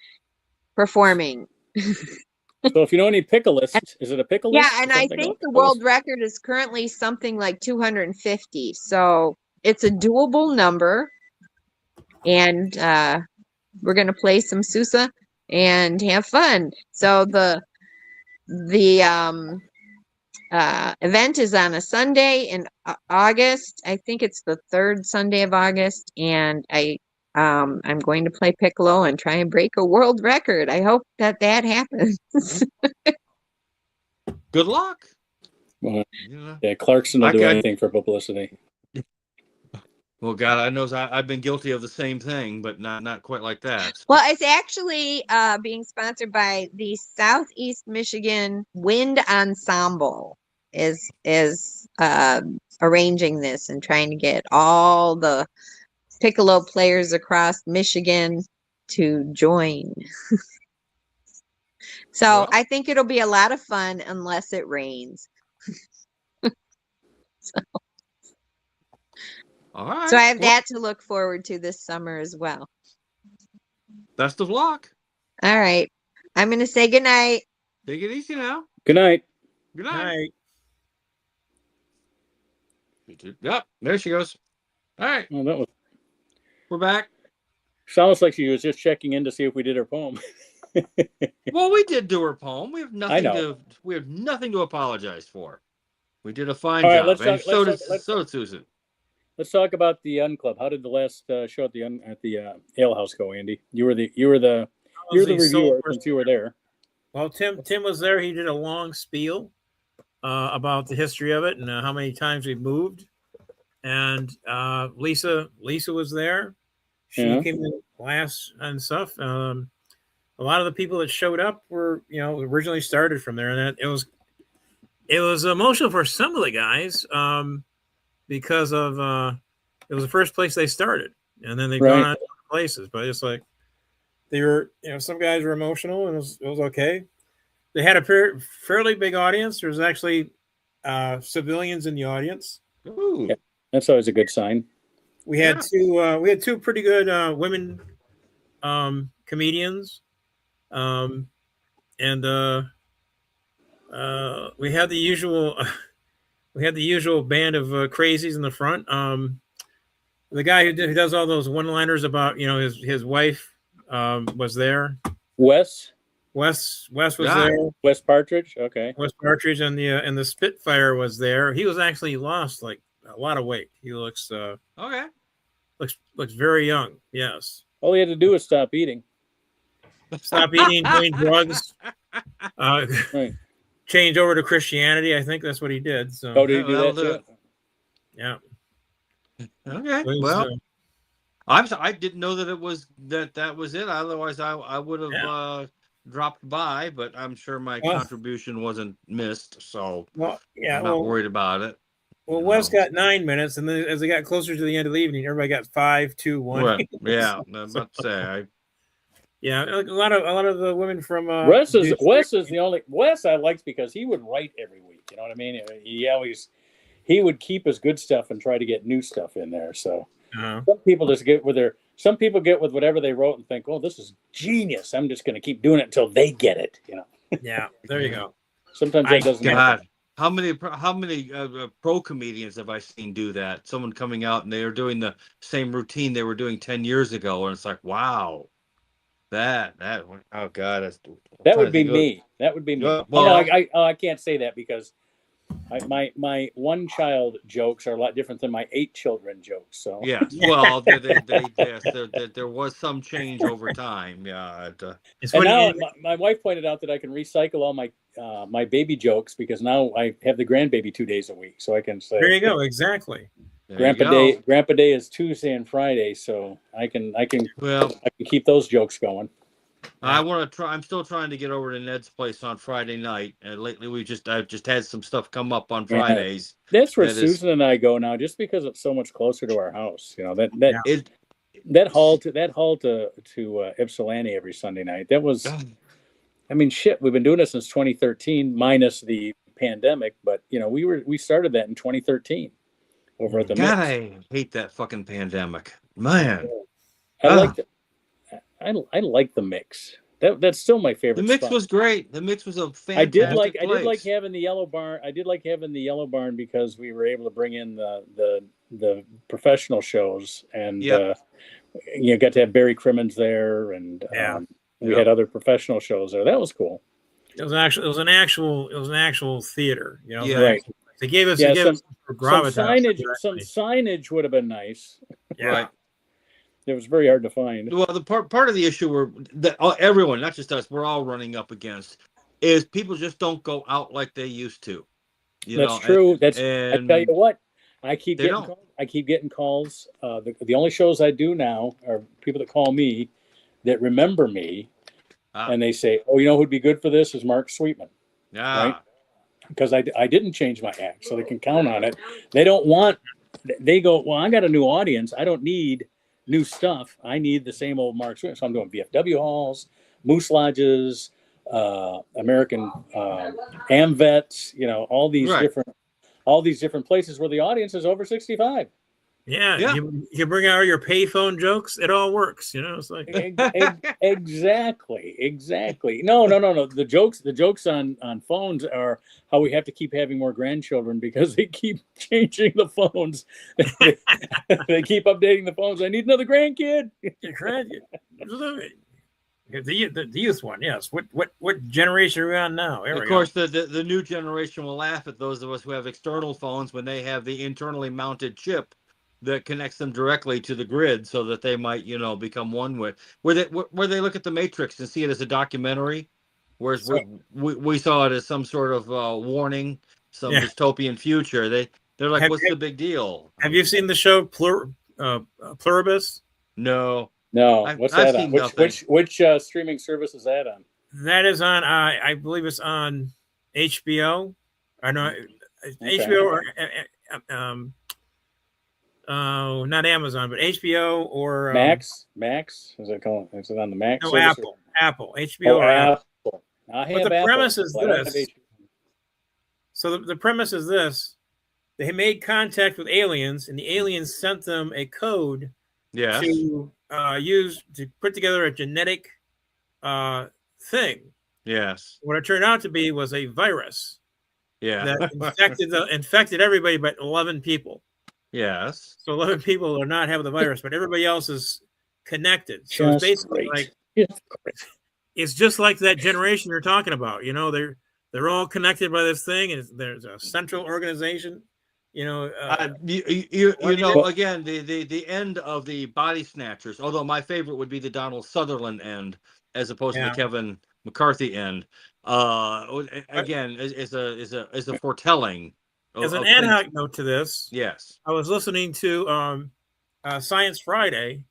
D: performing.
B: So if you know any pickleists, is it a piccolist?
D: Yeah, and I
B: Something
D: think
B: like
D: the
B: pickleist?
D: world record is currently something like 250. So it's a doable number. And we're going to play some Sousa and have fun. So the event is on a Sunday in August. I think it's the third Sunday of August, and I'm going to play piccolo and try and break a world record. I hope that happens.
C: Good luck.
B: Well,
C: Yeah.
B: yeah, Clarkson will do
C: Okay.
B: anything for publicity.
C: Well, God, I know I've been guilty of the same thing, but not quite like that. So.
D: Well, it's actually being sponsored by the Southeast Michigan Wind Ensemble is arranging this and trying to get all the piccolo players across Michigan to join. So
C: Well.
D: I think it'll be a lot of fun unless it rains.
C: All right.
D: So I have
C: Well,
D: that to look forward to this summer as well.
C: best of luck.
D: All right. I'm going to say goodnight.
C: Take it easy now.
B: Good night.
C: Good
A: All
C: night.
A: right.
C: Yep, there she goes. All right,
B: Well,
C: we're back.
B: sounds like she was just checking in to see if we did her poem.
C: Well, we did do her poem. We have
B: I
C: nothing
B: know.
C: to apologize for. We did a fine
B: All right,
C: job,
B: let's
C: and
B: talk-
C: so
B: let's
C: did
B: talk-
C: Susan.
B: Let's talk about the Inn Club. How did the last show at the Ale House go, Andy? You were the reviewer since you were there.
A: Well, Tim was there. He did a long spiel about the history of it and how many times we've moved. And Lisa was there. She
B: Yeah.
A: came in class and stuff. A lot of the people that showed up were, originally started from there, and it was emotional for some of the guys because of it was the first place they started, and then they've gone on to other places. But it's like they were, some guys were emotional, and it was okay. They had a fairly big audience. There was actually civilians in the audience.
C: Ooh.
B: Yeah. That's always a good sign.
A: We had two pretty good women comedians, and we had the usual band of crazies in the front. The guy who does all those one-liners about his wife was there.
B: Wes
A: was there.
B: Wes Partridge. Okay.
A: Wes Partridge and the Spitfire was there. He was actually lost like a lot of weight. He looks
C: Okay.
A: looks very young. Yes.
B: All he had to do was stop eating.
A: Stop eating, doing drugs.
B: Right.
A: Change over to Christianity. I think that's what he did. So.
B: Oh, did he do that
C: that'll
B: too?
A: Yeah.
C: Okay.
A: It was,
C: Well, I didn't know that it was that was it. Otherwise, I would have dropped by. But I'm sure my contribution wasn't missed, so I'm not worried about it.
A: Well, Wes got 9 minutes, and then as they got closer to the end of the evening, everybody got 5, 2, 1.
C: Well, yeah, I was about to say.
A: Yeah, a lot of the women from
B: Wes is the only Wes I liked because he would write every week. You know what I mean? He would keep his good stuff and try to get new stuff in there. So some people just get some people get with whatever they wrote and think, oh, this is genius. I'm just going to keep doing it until they get it.
A: Yeah, there you go.
B: Sometimes that doesn't happen.
C: How many pro comedians have I seen do that? Someone coming out and they are doing the same routine they were doing 10 years ago, and it's like, wow. That oh god,
B: that would be me. That would be me.
C: Well,
B: Oh no, I can't say that because my one child jokes are a lot different than my 8 children jokes. So
C: yeah, well, there was some change over time. Yeah,
A: It's
B: and
A: funny.
B: now my wife pointed out that I can recycle all my baby jokes because now I have the grandbaby 2 days a week, so I can say
A: There you go. Exactly.
B: Grandpa Day is Tuesday and Friday, so I can keep those jokes going.
C: I want to try. I'm still trying to get over to Ned's place on Friday night, and lately I've just had some stuff come up on Fridays.
B: That's where Susan and I go now, just because it's so much closer to our house. You know that haul to Ypsilanti every Sunday night. That was, I mean, shit. We've been doing it since 2013, minus the pandemic. But you know, we started that in 2013 over at the
C: God,
B: Mix.
C: I hate that fucking pandemic, man.
B: I like the Mix. That's still my favorite.
C: The Mix
B: spot.
C: was great. The Mix was a fantastic
B: I did like
C: place.
B: having the Yellow Barn. I did like having the Yellow Barn because we were able to bring in the professional shows, and you got to have Barry Crimmins there, and we had other professional shows there. That was cool.
A: It was an actual theater. You know,
B: right.
A: They gave us
B: some signage would have been nice.
A: Yeah.
C: Right.
B: It was very hard to find.
C: Well, the part of the issue that everyone, not just us, we're all running up against is people just don't go out like they used to.
B: That's true. I tell you what, I keep getting calls. The only shows I do now are people that call me that remember me, and they say, "Oh, you know who'd be good for this is Mark Sweetman." Right? Because I didn't change my act, so they can count on it. They don't want. They go, "Well, I got a new audience. I don't need new stuff. I need the same old Mark Sweetman." So I'm doing VFW halls, Moose Lodges, American AmVets, you know, all these different places where the audience is over 65.
A: Yeah. You bring out your payphone jokes, it all works, you know. It's like
B: exactly. No. The jokes on phones are how we have to keep having more grandchildren because they keep changing the phones. They keep updating the phones. I need another grandkid.
A: The youth one, yes. What generation are we on now?
C: Of course, the new generation will laugh at those of us who have external phones when they have the internally mounted chip that connects them directly to the grid, so that they might, become one with where they look at the Matrix and see it as a documentary, whereas we saw it as some sort of warning, some dystopian future. They're like, what's the big deal?
A: Have you seen the show Pluribus?
C: No.
B: What's that on? Which streaming service is that on?
A: That is on. I believe it's on HBO. I know HBO or not Amazon, but HBO or
B: Max. Is it called? Is it on the Max?
A: No, Apple. HBO or Apple.
B: But
A: the premise is this. So the premise is this: they made contact with aliens, and the aliens sent them a code to use to put together a genetic thing.
C: Yes.
A: What it turned out to be was a virus.
C: Yeah.
A: That infected everybody but 11 people.
C: Yes.
A: So 11 people are not having the virus, but everybody else is connected. So it's basically it's just like that generation you're talking about. You know, they're all connected by this thing, and there's a central organization. You know,
C: again, the end of the Body Snatchers. Although my favorite would be the Donald Sutherland end, as opposed to the Kevin McCarthy end. Again, is a foretelling.
A: As an ad hoc note to this,
C: yes,
A: I was listening to Science Friday,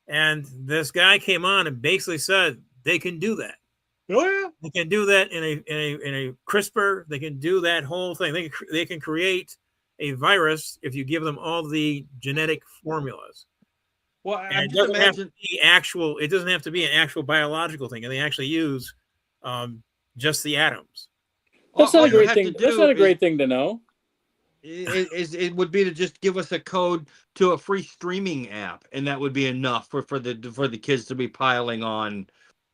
A: and this guy came on and basically said they can do that.
C: Oh yeah,
A: they can do that in a CRISPR. They can do that whole thing. They can create a virus if you give them all the genetic formulas.
C: Well,
A: it doesn't have to be actual. It doesn't have to be an actual biological thing, and they actually use just the atoms.
B: That's not a great thing. That's not a great thing to know.
C: It would be to just give us a code to a free streaming app, and that would be enough for the kids to be piling on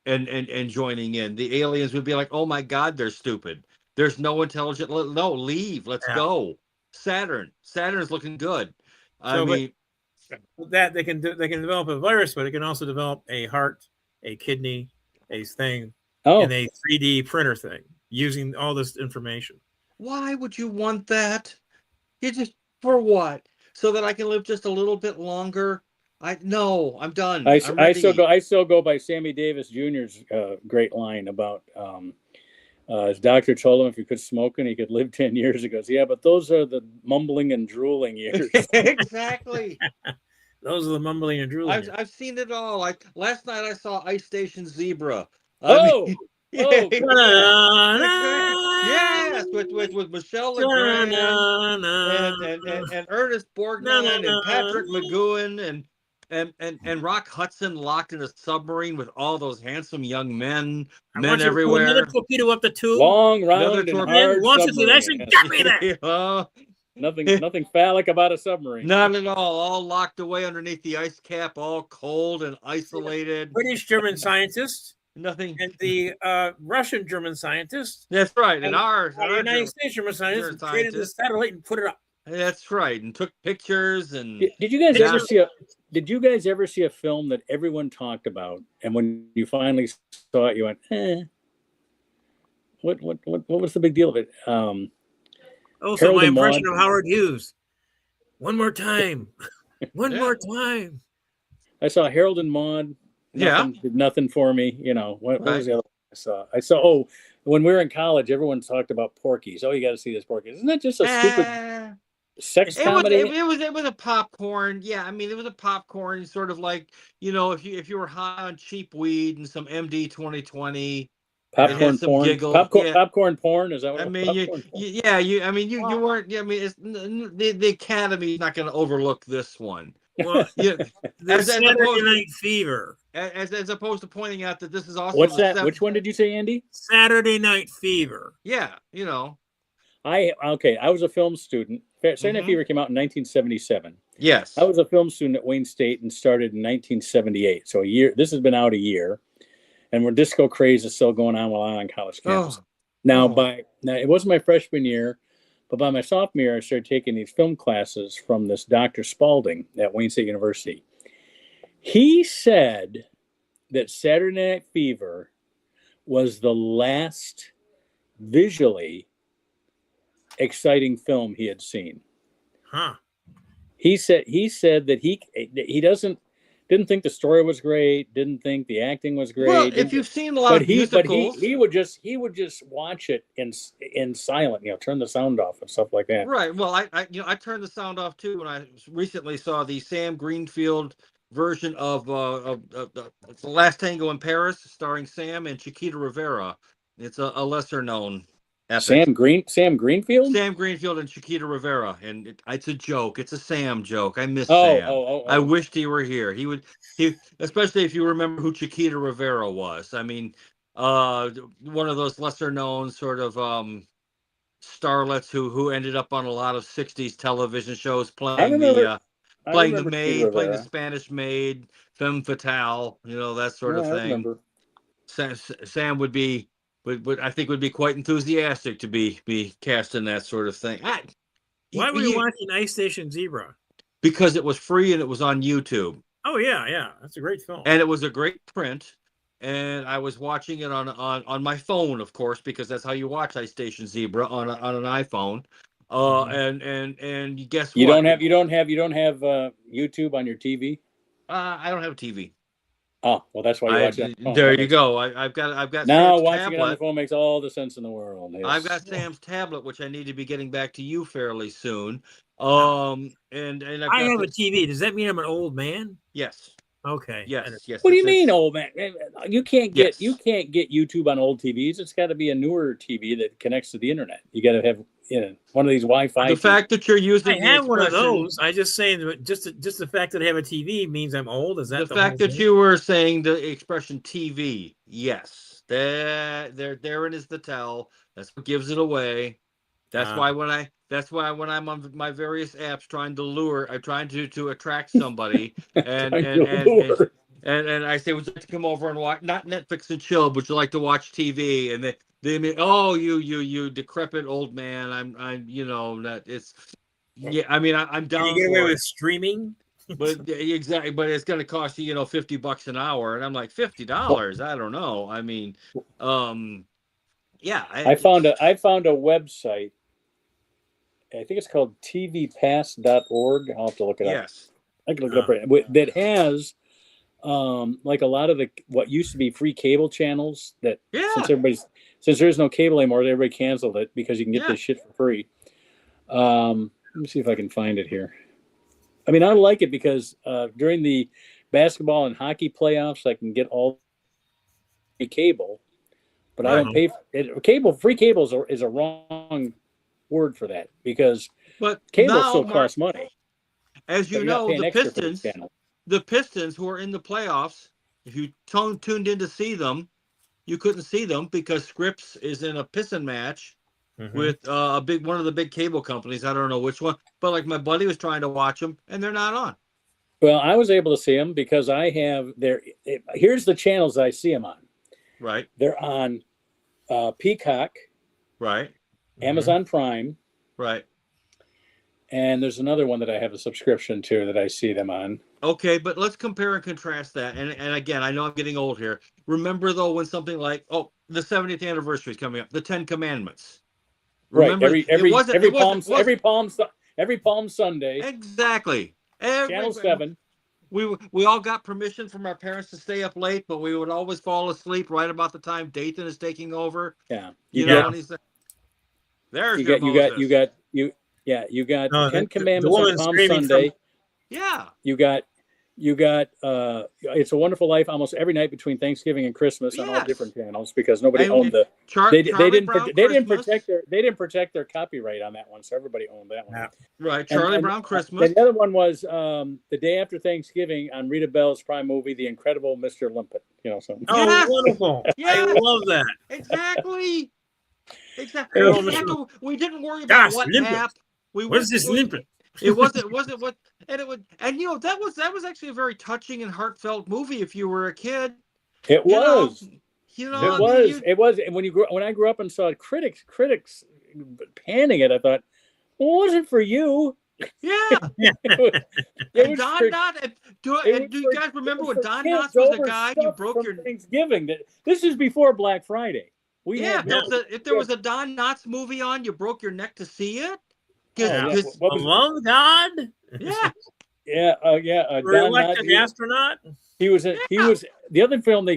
C: and joining in. The aliens would be like, "Oh my God, they're stupid. There's no intelligent. No, leave. Let's go." Saturn's looking good. I mean,
A: that they can develop a virus, but it can also develop a heart a kidney, a thing,
B: Oh,
A: in a 3D printer thing using all this information.
C: Why would you want that? You just for what? So that I can live just a little bit longer? No, I'm done. I'm ready.
B: I still go by Sammy Davis Jr.'s great line about his doctor told him if he quit smoking, he could live 10 years. He goes, yeah, but those are the mumbling and drooling years.
C: Exactly.
A: Those are the mumbling and drooling.
C: I've seen it all. Like last night, I saw Ice Station Zebra.
B: Oh,
C: yes,
A: with
C: with Michelle Legrand and Ernest Borgnine and Patrick McGowan and Rock Hudson locked in a submarine with all those handsome young men everywhere.
A: Another torpedo up the tube.
B: Long, round, and hard Nothing phallic about a submarine.
C: Not at all locked away underneath the ice cap, all cold and isolated.
A: British German scientists.
C: Nothing.
A: And the Russian German scientists.
C: That's right. And our
A: United States German scientists created this satellite and put it up.
C: That's right. And took pictures. And
B: did you guys ever see a film that everyone talked about, and when you finally saw it, you went, what was the big deal of it?
A: Also, my impression of Howard Hughes. One more time. One more time.
B: I saw Harold and Maude. Did nothing for me. You know, what was the other one I saw? When we were in college, everyone talked about Porky's. Oh, you got to see this Porky's. Isn't that just a stupid sex comedy?
C: It was a popcorn. Yeah, I mean, it was a popcorn sort of like, you know, if you were high on cheap weed and some MD 2020.
B: Popcorn porn. Popcorn porn. Is that what
C: I mean? You weren't. I mean, it's, the Academy's not going to overlook this one.
A: Well, Saturday Night Fever.
C: As opposed to pointing out that this is also
B: what's that? Which one did you say, Andy?
A: Saturday Night Fever.
C: Yeah, you know.
B: I was a film student. Saturday Night Fever came out in 1977.
C: Yes.
B: I was a film student at Wayne State and started in 1978. So a year. This has been out a year. And where disco craze is still going on while I'm on college campus. Now, it wasn't my freshman year, but by my sophomore year, I started taking these film classes from this Dr. Spalding at Wayne State University. He said that Saturday Night Fever was the last visually exciting film he had seen.
A: Huh.
B: He said that he didn't think the story was great. Didn't think the acting was great.
C: Well, if you've seen a lot of musicals,
B: he would just watch it in silent. You know, turn the sound off and stuff like that.
C: Right. Well, I turned the sound off too when I recently saw the Sam Greenfield version of The Last Tango in Paris, starring Sam and Chiquita Rivera. It's a lesser known. Epic.
B: Sam Greenfield?
C: Sam Greenfield and Chiquita Rivera, and it's a joke. It's a Sam joke. I miss Sam. I wished he were here. He especially if you remember who Chiquita Rivera was. I mean, one of those lesser known sort of starlets who ended up on a lot of 60s television shows playing the maid, playing the Spanish maid, femme fatale, you know, that sort of thing. Sam would be. I think would be quite enthusiastic to be cast in that sort of thing.
A: Why were you watching Ice Station Zebra?
C: Because it was free and it was on YouTube.
A: Oh yeah, that's a great film.
C: And it was a great print. And I was watching it on my phone, of course, because that's how you watch Ice Station Zebra on an iPhone. And guess what?
B: You don't have YouTube on your TV?
C: I don't have a TV.
B: Oh, well, that's why you watch it.
C: There you go. I've got
B: now
C: Sam's
B: watching
C: tablet.
B: it on the phone makes all the sense in the world. Yes.
C: I've got Sam's tablet, which I need to be getting back to you fairly soon. And
A: I have a TV. Does that mean I'm an old man?
C: Yes.
A: Okay.
C: Yes.
B: What do you mean, old man? You can't get YouTube on old TVs. It's got to be a newer TV that connects to the internet. You got to have one of these Wi-Fi.
C: The fact that you're using,
A: I have one of those. I just saying just the fact that I have a TV means I'm old. Is that
C: the fact that you were saying the expression TV? Yes, therein is the tell. That's what gives it away. That's why when I'm on my various apps trying to attract somebody and I say, would you like to come over and watch, not Netflix and chill, but would you like to watch TV? And they mean, oh, you decrepit old man. I'm that it's, yeah. I mean, I'm down.
A: Can you get away with streaming?
C: But exactly, but it's going to cost you, $50 an hour, and I'm like, $50? I don't know. I mean, yeah.
B: I found a website. I think it's called tvpass.org. I'll have to look it up.
C: Yes.
B: I can look it up right now. That has like a lot of what used to be free cable channels that since there's no cable anymore, everybody canceled it because you can get this shit for free. Let me see if I can find it here. I mean, I like it because during the basketball and hockey playoffs, I can get all the cable, but I don't pay for it. Cable. Free cable is a wrong word for that because cable still costs money.
C: As you know, the Pistons who are in the playoffs, if you tuned in to see them, you couldn't see them because Scripps is in a Piston match with one of the big cable companies. I don't know which one, but like my buddy was trying to watch them, and they're not on.
B: Well, I was able to see them because I have here's the channels I see them on.
C: Right.
B: They're on Peacock.
C: Right.
B: Amazon Prime.
C: Right.
B: And there's another one that I have a subscription to that I see them on.
C: Okay, but let's compare and contrast that. And again, I know I'm getting old here. Remember, though, when something like, the 70th anniversary is coming up, the 10 Commandments. Remember,
B: right. Every Palm Sunday.
C: Exactly.
B: Channel 7.
C: We all got permission from our parents to stay up late, but we would always fall asleep right about the time Dathan is taking over.
B: Yeah.
C: And he's like, there's you got 10 Commandments on Palm Sunday.
B: You got It's a Wonderful Life almost every night between Thanksgiving and Christmas on all different channels because nobody owned the they didn't protect their copyright on that one, so everybody owned that one.
C: Yeah. Right, Charlie Brown Christmas.
B: And the other one was the day after Thanksgiving on Rita Bell's prime movie, The Incredible Mr. Limpet. Something.
A: Oh, wonderful! I love that.
C: Exactly. We didn't worry about what app.
A: What's this limpet?
C: It wasn't what, and that was actually a very touching and heartfelt movie. If you were a kid,
B: it was. It was. And when I grew up and saw critics panning it, I thought, well, it wasn't for you.
C: Yeah. And Don Knotts. Do you guys remember when Don Knotts was the guy you broke your
B: Thanksgiving? This is before Black Friday.
C: If there was a Don Knotts movie on, you broke your neck to see it.
A: Love God.
C: Yeah.
A: Don Knotts, astronaut.
B: He was the other film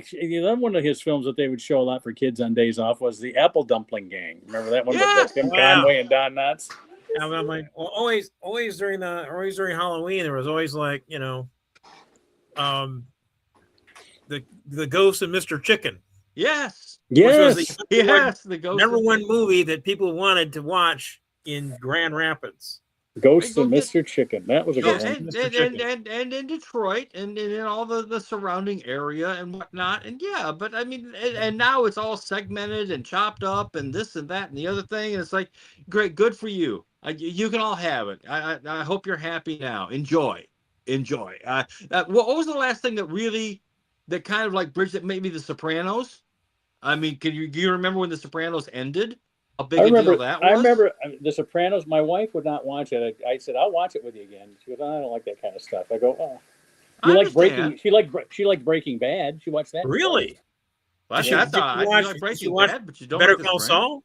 B: one of his films that they would show a lot for kids on days off was the Apple Dumpling Gang. Remember that one with Tim Conway and Don Knotts?
A: I'm like, always during Halloween there was always like the Ghost of Mr. Chicken.
C: Yes.
A: The Ghost number one movie that people wanted to watch in Grand Rapids.
B: Ghost of Mr. Chicken. That was a good one.
C: And in Detroit and in all the surrounding area and whatnot. And but I mean, and now it's all segmented and chopped up and this and that and the other thing. And it's like, great, good for you. You can all have it. I hope you're happy now. Enjoy. What was the last thing that kind of like bridged it? Maybe The Sopranos. I mean, do you remember when The Sopranos ended? How big a deal that was?
B: I remember The Sopranos. My wife would not watch it. I said, "I'll watch it with you again." She goes, "I don't like that kind of stuff." I go, "Oh, you like Breaking?" She liked Breaking Bad. She watched that.
A: Really?
C: Well, I thought you like Breaking Bad, but you don't.
A: Better Call Saul.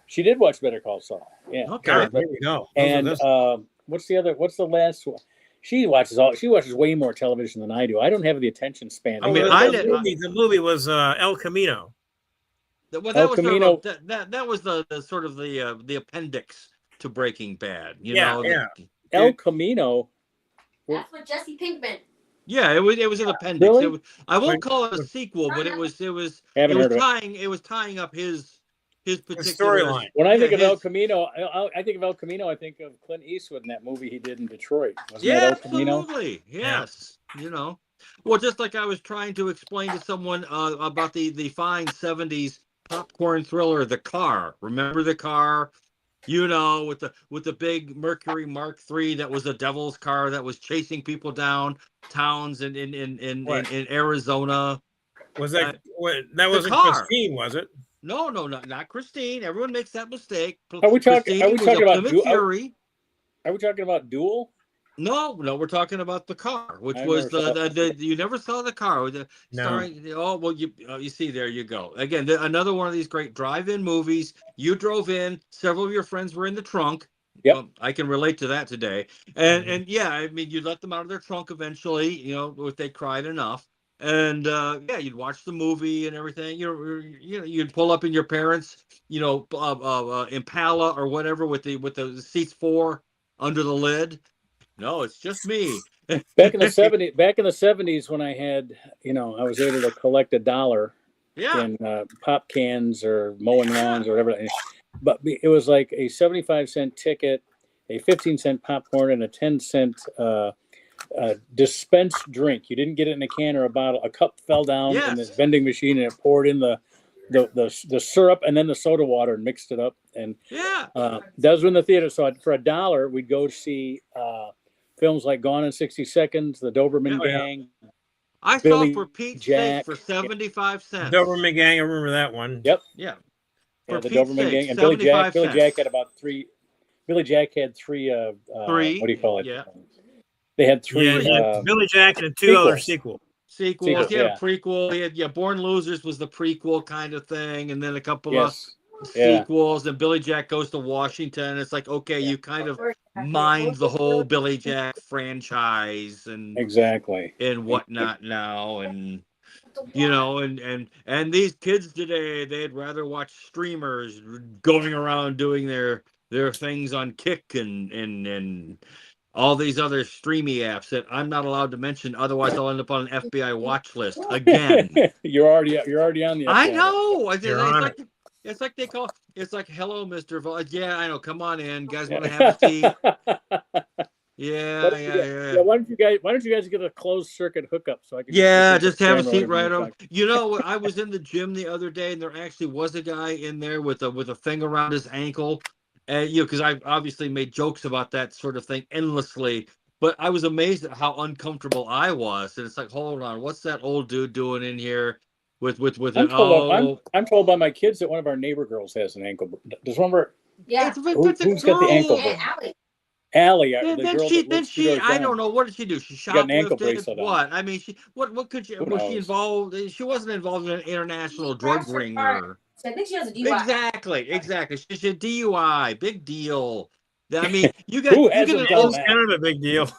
B: She did watch Better Call Saul. Yeah.
A: Okay. There you go.
B: And what's the last one? She watches way more television than I do. I don't have the attention span.
A: The movie was El Camino.
C: Well, that was the sort of the appendix to Breaking Bad.
B: El Camino.
F: That's with Jesse Pinkman.
C: Yeah, it was an appendix.
B: Really?
C: I won't call it a sequel, but it was tying up his particular
A: storyline.
B: When I think of El Camino, I think of Clint Eastwood in that movie he did in Detroit. Wasn't that El Camino?
C: Absolutely. Yes. Well, just like I was trying to explain to someone about the fine 70s popcorn thriller, The Car. Remember The Car? With the big Mercury Mark III that was the devil's car that was chasing people down towns in Arizona.
A: Was that that wasn't Christine, was it?
C: No, not Christine. Everyone makes that mistake.
B: Are we talking about
C: Fury?
B: Are we talking about Duel?
C: No, we're talking about the car, which
B: I
C: was
B: never saw
C: the you never saw the car.
A: No.
C: Starring, oh, well, you see, there you go. Again, another one of these great drive-in movies. You drove in, several of your friends were in the trunk.
B: Yep.
C: Well, I can relate to that today. And yeah, I mean, you let them out of their trunk eventually, if they cried enough. And yeah, you'd watch the movie and everything. You'd pull up in your parents, Impala or whatever with the seats 4 under the lid. No, it's just me.
B: Back in the '70s, when I had, I was able to collect $1
C: Yeah.
B: in pop cans or mowing lawns or whatever. But it was like a 75-cent ticket, a 15-cent popcorn, and a 10-cent dispensed drink. You didn't get it in a can or a bottle. A cup fell down in this vending machine, and it poured in the syrup and then the soda water and mixed it up. And
C: Yeah.
B: that was in the theater. So for $1, we'd go see films like Gone in 60 Seconds, The Doberman Gang.
C: I
B: Billy
C: saw For Pete's
B: Jack.
C: Sake for 75 cents.
A: Doberman Gang, I remember that one.
B: Yep.
C: Yeah.
B: Yeah,
C: For
B: the
C: Pete's
B: Doberman
C: sake,
B: Gang and
C: 75
B: Billy
C: cents.
B: Jack had about 3. Billy Jack had 3.
C: Three.
B: What do you call it?
C: Yeah.
B: They had 3.
A: Yeah, Billy Jack and 2 other sequels.
C: Sequels. He had a prequel. He had Born Losers was the prequel kind of thing, and then a couple of sequels. And Billy Jack Goes to Washington. It's like, okay, you kind of mined the whole Billy Jack franchise and
B: exactly
C: and whatnot now, and and these kids today, they'd rather watch streamers going around doing their things on Kick and all these other streamy apps that I'm not allowed to mention, otherwise I'll end up on an FBI watch list again.
B: You're already on the FBI.
C: I know. It's like they call. It's like, hello, Mr. Yeah, I know. Come on in, guys. Want to have a seat? Yeah.
B: Why don't you guys get a closed circuit hookup so I can?
C: Just have a seat right over. I was in the gym the other day, and there actually was a guy in there with a thing around his ankle, and because I obviously made jokes about that sort of thing endlessly. But I was amazed at how uncomfortable I was, and it's like, hold on, what's that old dude doing in here?
B: I'm told by my kids that one of our neighbor girls has an ankle. Does one of our who's got the ankle? Allie,
C: then she I don't know, what did she do? She shoplifted. What? I mean, what could she? Was she involved? She wasn't involved in an international drug ring or.
F: I think she has a DUI.
C: Exactly. She's a DUI. Big deal. I mean, you get
A: an old kind of a big deal.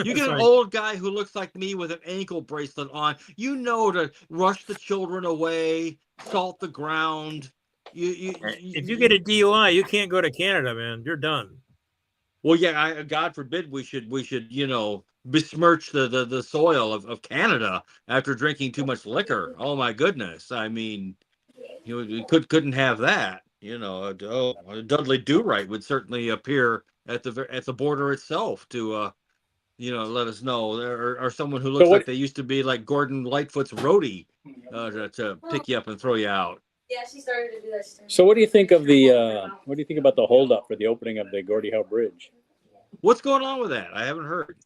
C: You get an old guy who looks like me with an ankle bracelet on, to rush the children away, salt the ground.
A: If you get a DUI, you can't go to Canada, man. You're done.
C: Well, yeah, God forbid we should besmirch the soil of Canada after drinking too much liquor. Oh my goodness. I mean, you couldn't have that. Dudley Do-Right would certainly appear at the border itself to let us know, or someone who looks like they used to be like Gordon Lightfoot's roadie to pick you up and throw you out.
F: Yeah, she started to do that.
B: So what do you think of about the holdup for the opening of the Gordie Howe Bridge?
C: What's going on with that? I haven't heard.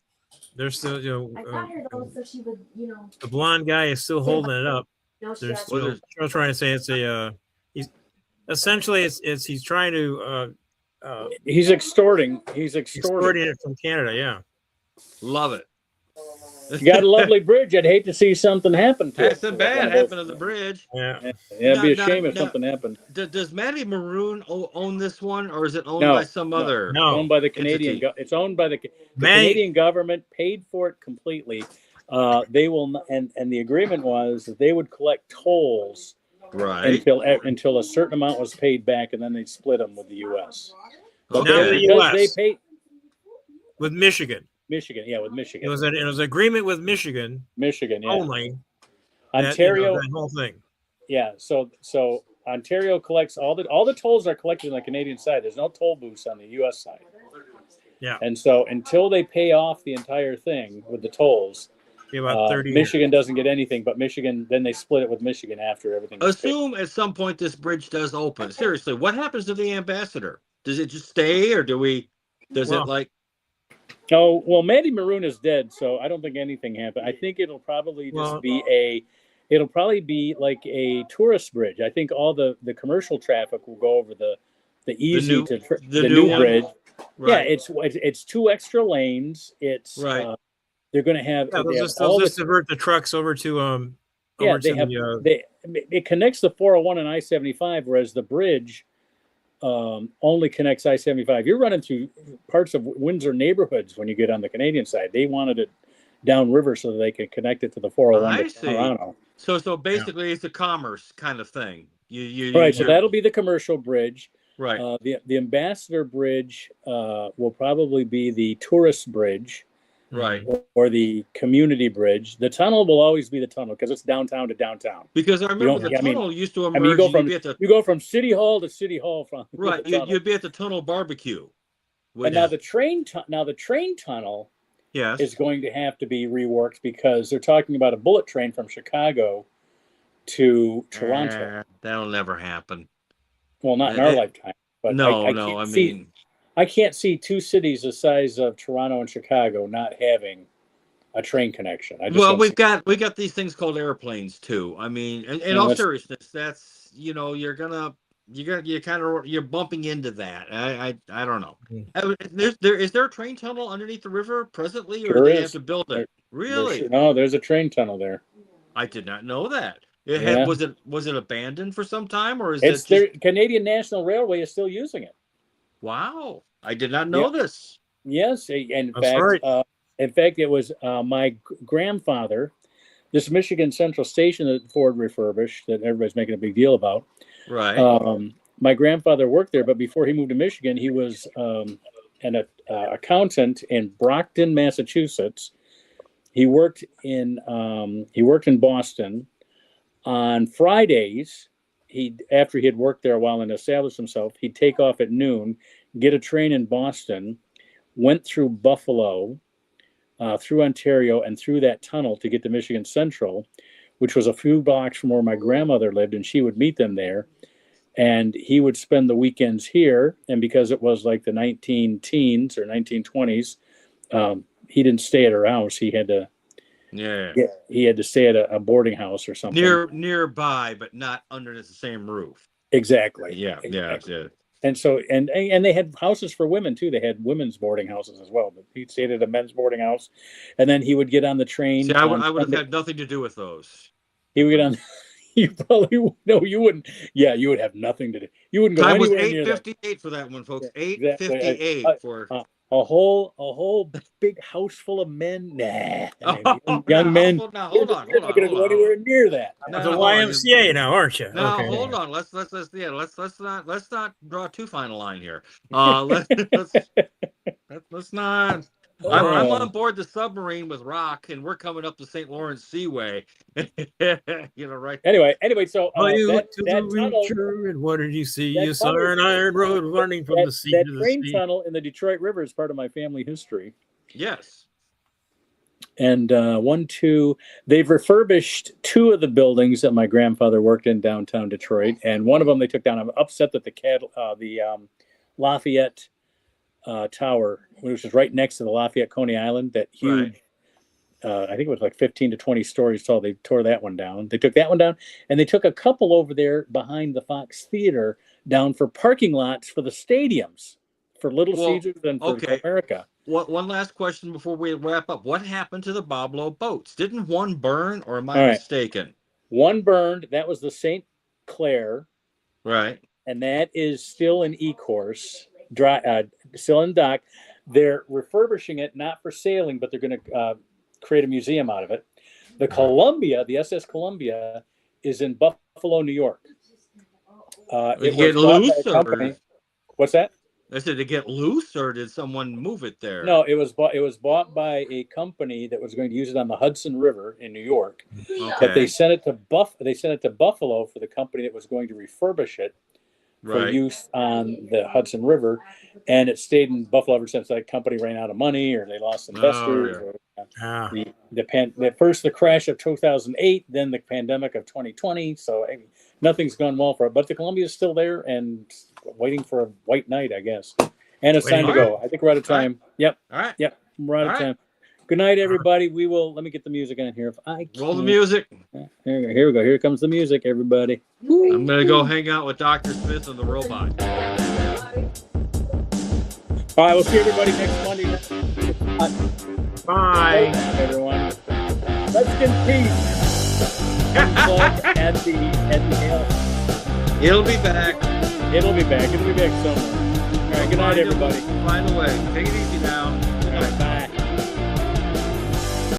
A: There's still,
F: I got her though, so she would,
A: the blonde guy is still holding it up.
F: No,
A: they're still trying to say it's he's essentially he's trying to
B: he's extorting
A: it from Canada. Yeah,
C: love it.
B: You got a lovely bridge. I'd hate to see something happen to it.
C: Something bad happen to the bridge.
A: Yeah,
B: it'd be a shame if something happened.
C: Does Matty Maroon own this one, or is it owned by some other?
B: No, owned by the Canadian. It's owned by the Canadian government. Paid for it completely. They will, and the agreement was that they would collect tolls until a certain amount was paid back, and then they'd split them with the U.S.
A: But now the U.S.
B: they paid
A: with Michigan.
B: With Michigan.
A: It was an agreement with Michigan. Only.
B: Ontario.
A: That whole thing.
B: Yeah. So Ontario collects all the tolls are collected on the Canadian side. There's no toll booths on the U.S. side.
A: Yeah.
B: And so until they pay off the entire thing with the tolls,
A: about 30
B: Michigan doesn't get anything. But Michigan, then they split it with Michigan after everything.
C: Assume at some point this bridge does open. Seriously, what happens to the ambassador? Does it just stay, or it like?
B: Oh, well, Matty Maroon is dead, so I don't think anything happened. I think it'll probably be like a tourist bridge. I think all the commercial traffic will go over the new bridge.
C: Right.
B: Yeah, it's 2 extra lanes. It's
C: right.
B: they're going to have.
A: Yeah,
B: they have
A: they'll just divert the trucks over to
B: Yeah, it connects the 401 and I-75, whereas the bridge only connects I-75. You're running through parts of Windsor neighborhoods when you get on the Canadian side. They wanted it downriver so that they could connect it to the 401
C: I
B: to
C: see.
B: Toronto.
C: So basically, it's a commerce kind of thing.
B: Right, so that'll be the commercial bridge.
C: right.
B: The Ambassador Bridge will probably be the tourist bridge,
C: Right.
B: or the community bridge. The tunnel will always be the tunnel because it's downtown to downtown.
C: Because I remember the tunnel used to emerge.
B: You go from City Hall to City Hall from
C: right. You'd be at the tunnel barbecue.
B: And now the train tunnel
C: yes.
B: is going to have to be reworked because they're talking about a bullet train from Chicago to Toronto.
C: That'll never happen.
B: Well, not in our lifetime. But I can't see 2 cities the size of Toronto and Chicago not having a train connection.
C: We got these things called airplanes too. I mean, in all seriousness, that's you're bumping into that. I don't know. Is there a train tunnel underneath the river presently, or do they have to build it? Really?
B: No, there's a train tunnel there.
C: I did not know that. Was it abandoned for some time, or is
B: the Canadian National Railway is still using it?
C: Wow, I did not know this.
B: Yes, in fact, it was my grandfather. This Michigan Central Station that Ford refurbished, that everybody's making a big deal about.
C: Right.
B: My grandfather worked there, but before he moved to Michigan, he was an accountant in Brockton, Massachusetts. He worked in Boston. On Fridays, after he had worked there a while and established himself, he'd take off at noon, get a train in Boston, went through Buffalo, through Ontario, and through that tunnel to get to Michigan Central, which was a few blocks from where my grandmother lived, and she would meet them there. And he would spend the weekends here, and because it was like the 19-teens or 1920s, he didn't stay at her house. He had to. Yeah, he had to stay at a boarding house or something
C: nearby, but not under the same roof.
B: Exactly.
C: Yeah.
B: And so, and they had houses for women too. They had women's boarding houses as well. But he stayed at a men's boarding house, and then he would get on the train.
C: See, I would have had nothing to do with those.
B: He would get on. You probably you wouldn't. Yeah, you would have nothing to do. You wouldn't go
C: Time was
B: anywhere near that.
C: 8:58 for that one, folks. 8:58 for.
B: A whole big house full of men. Nah, young men.
C: Now, hold on.
B: You're not going to go anywhere near that.
A: The YMCA now, aren't you?
C: No, hold on. Let's not draw too fine a line here. Let's not. I'm on board the submarine with Rock, and we're coming up the St. Lawrence Seaway. Right?
B: Anyway. So
A: that tunnel, and what did you see? You saw an iron road running from the sea to the sea. That
B: train tunnel in the Detroit River is part of my family history.
C: Yes.
B: And they've refurbished 2 of the buildings that my grandfather worked in downtown Detroit, and one of them they took down. I'm upset that the Lafayette Tower, which is right next to the Lafayette Coney Island, that huge, I think it was like 15 to 20 stories tall. They tore that one down. They took that one down, and they took a couple over there behind the Fox Theater down for parking lots for the stadiums, for Little Caesars and for America.
C: One last question before we wrap up. What happened to the Boblo boats? Didn't one burn, or am I mistaken?
B: One burned. That was the St. Clair.
C: Right.
B: And that is still in E-course. Still in dock. They're refurbishing it, not for sailing, but they're going to create a museum out of it. The Columbia, the SS Columbia, is in Buffalo, New York.
C: It get loose, or...
B: What's that?
C: I said, to get loose, or did someone move it there?
B: No, it was bought by a company that was going to use it on the Hudson River in New York.
C: Okay.
B: But they sent it to Buffalo for the company that was going to refurbish it for use on the Hudson River, and it stayed in Buffalo ever since. That company ran out of money, or they lost investors. First the crash of 2008, then the pandemic of 2020. So nothing's gone well for it. But the Columbia is still there and waiting for a white knight, I guess. And it's time to go. I think we're out of time. Yep.
C: All right.
B: Yep. We're out of time. Good night, everybody. Let me get the music on here. If I
C: roll the music.
B: Here we go. Here comes the music, everybody.
C: I'm going to go hang out with Dr. Smith and the robot.
B: All right, we'll see everybody next Monday.
A: Bye,
B: everyone. Let's get peace. at the
C: It'll be back.
B: It'll be back somewhere. All right, good night, everybody.
C: Find a way. Take it easy now.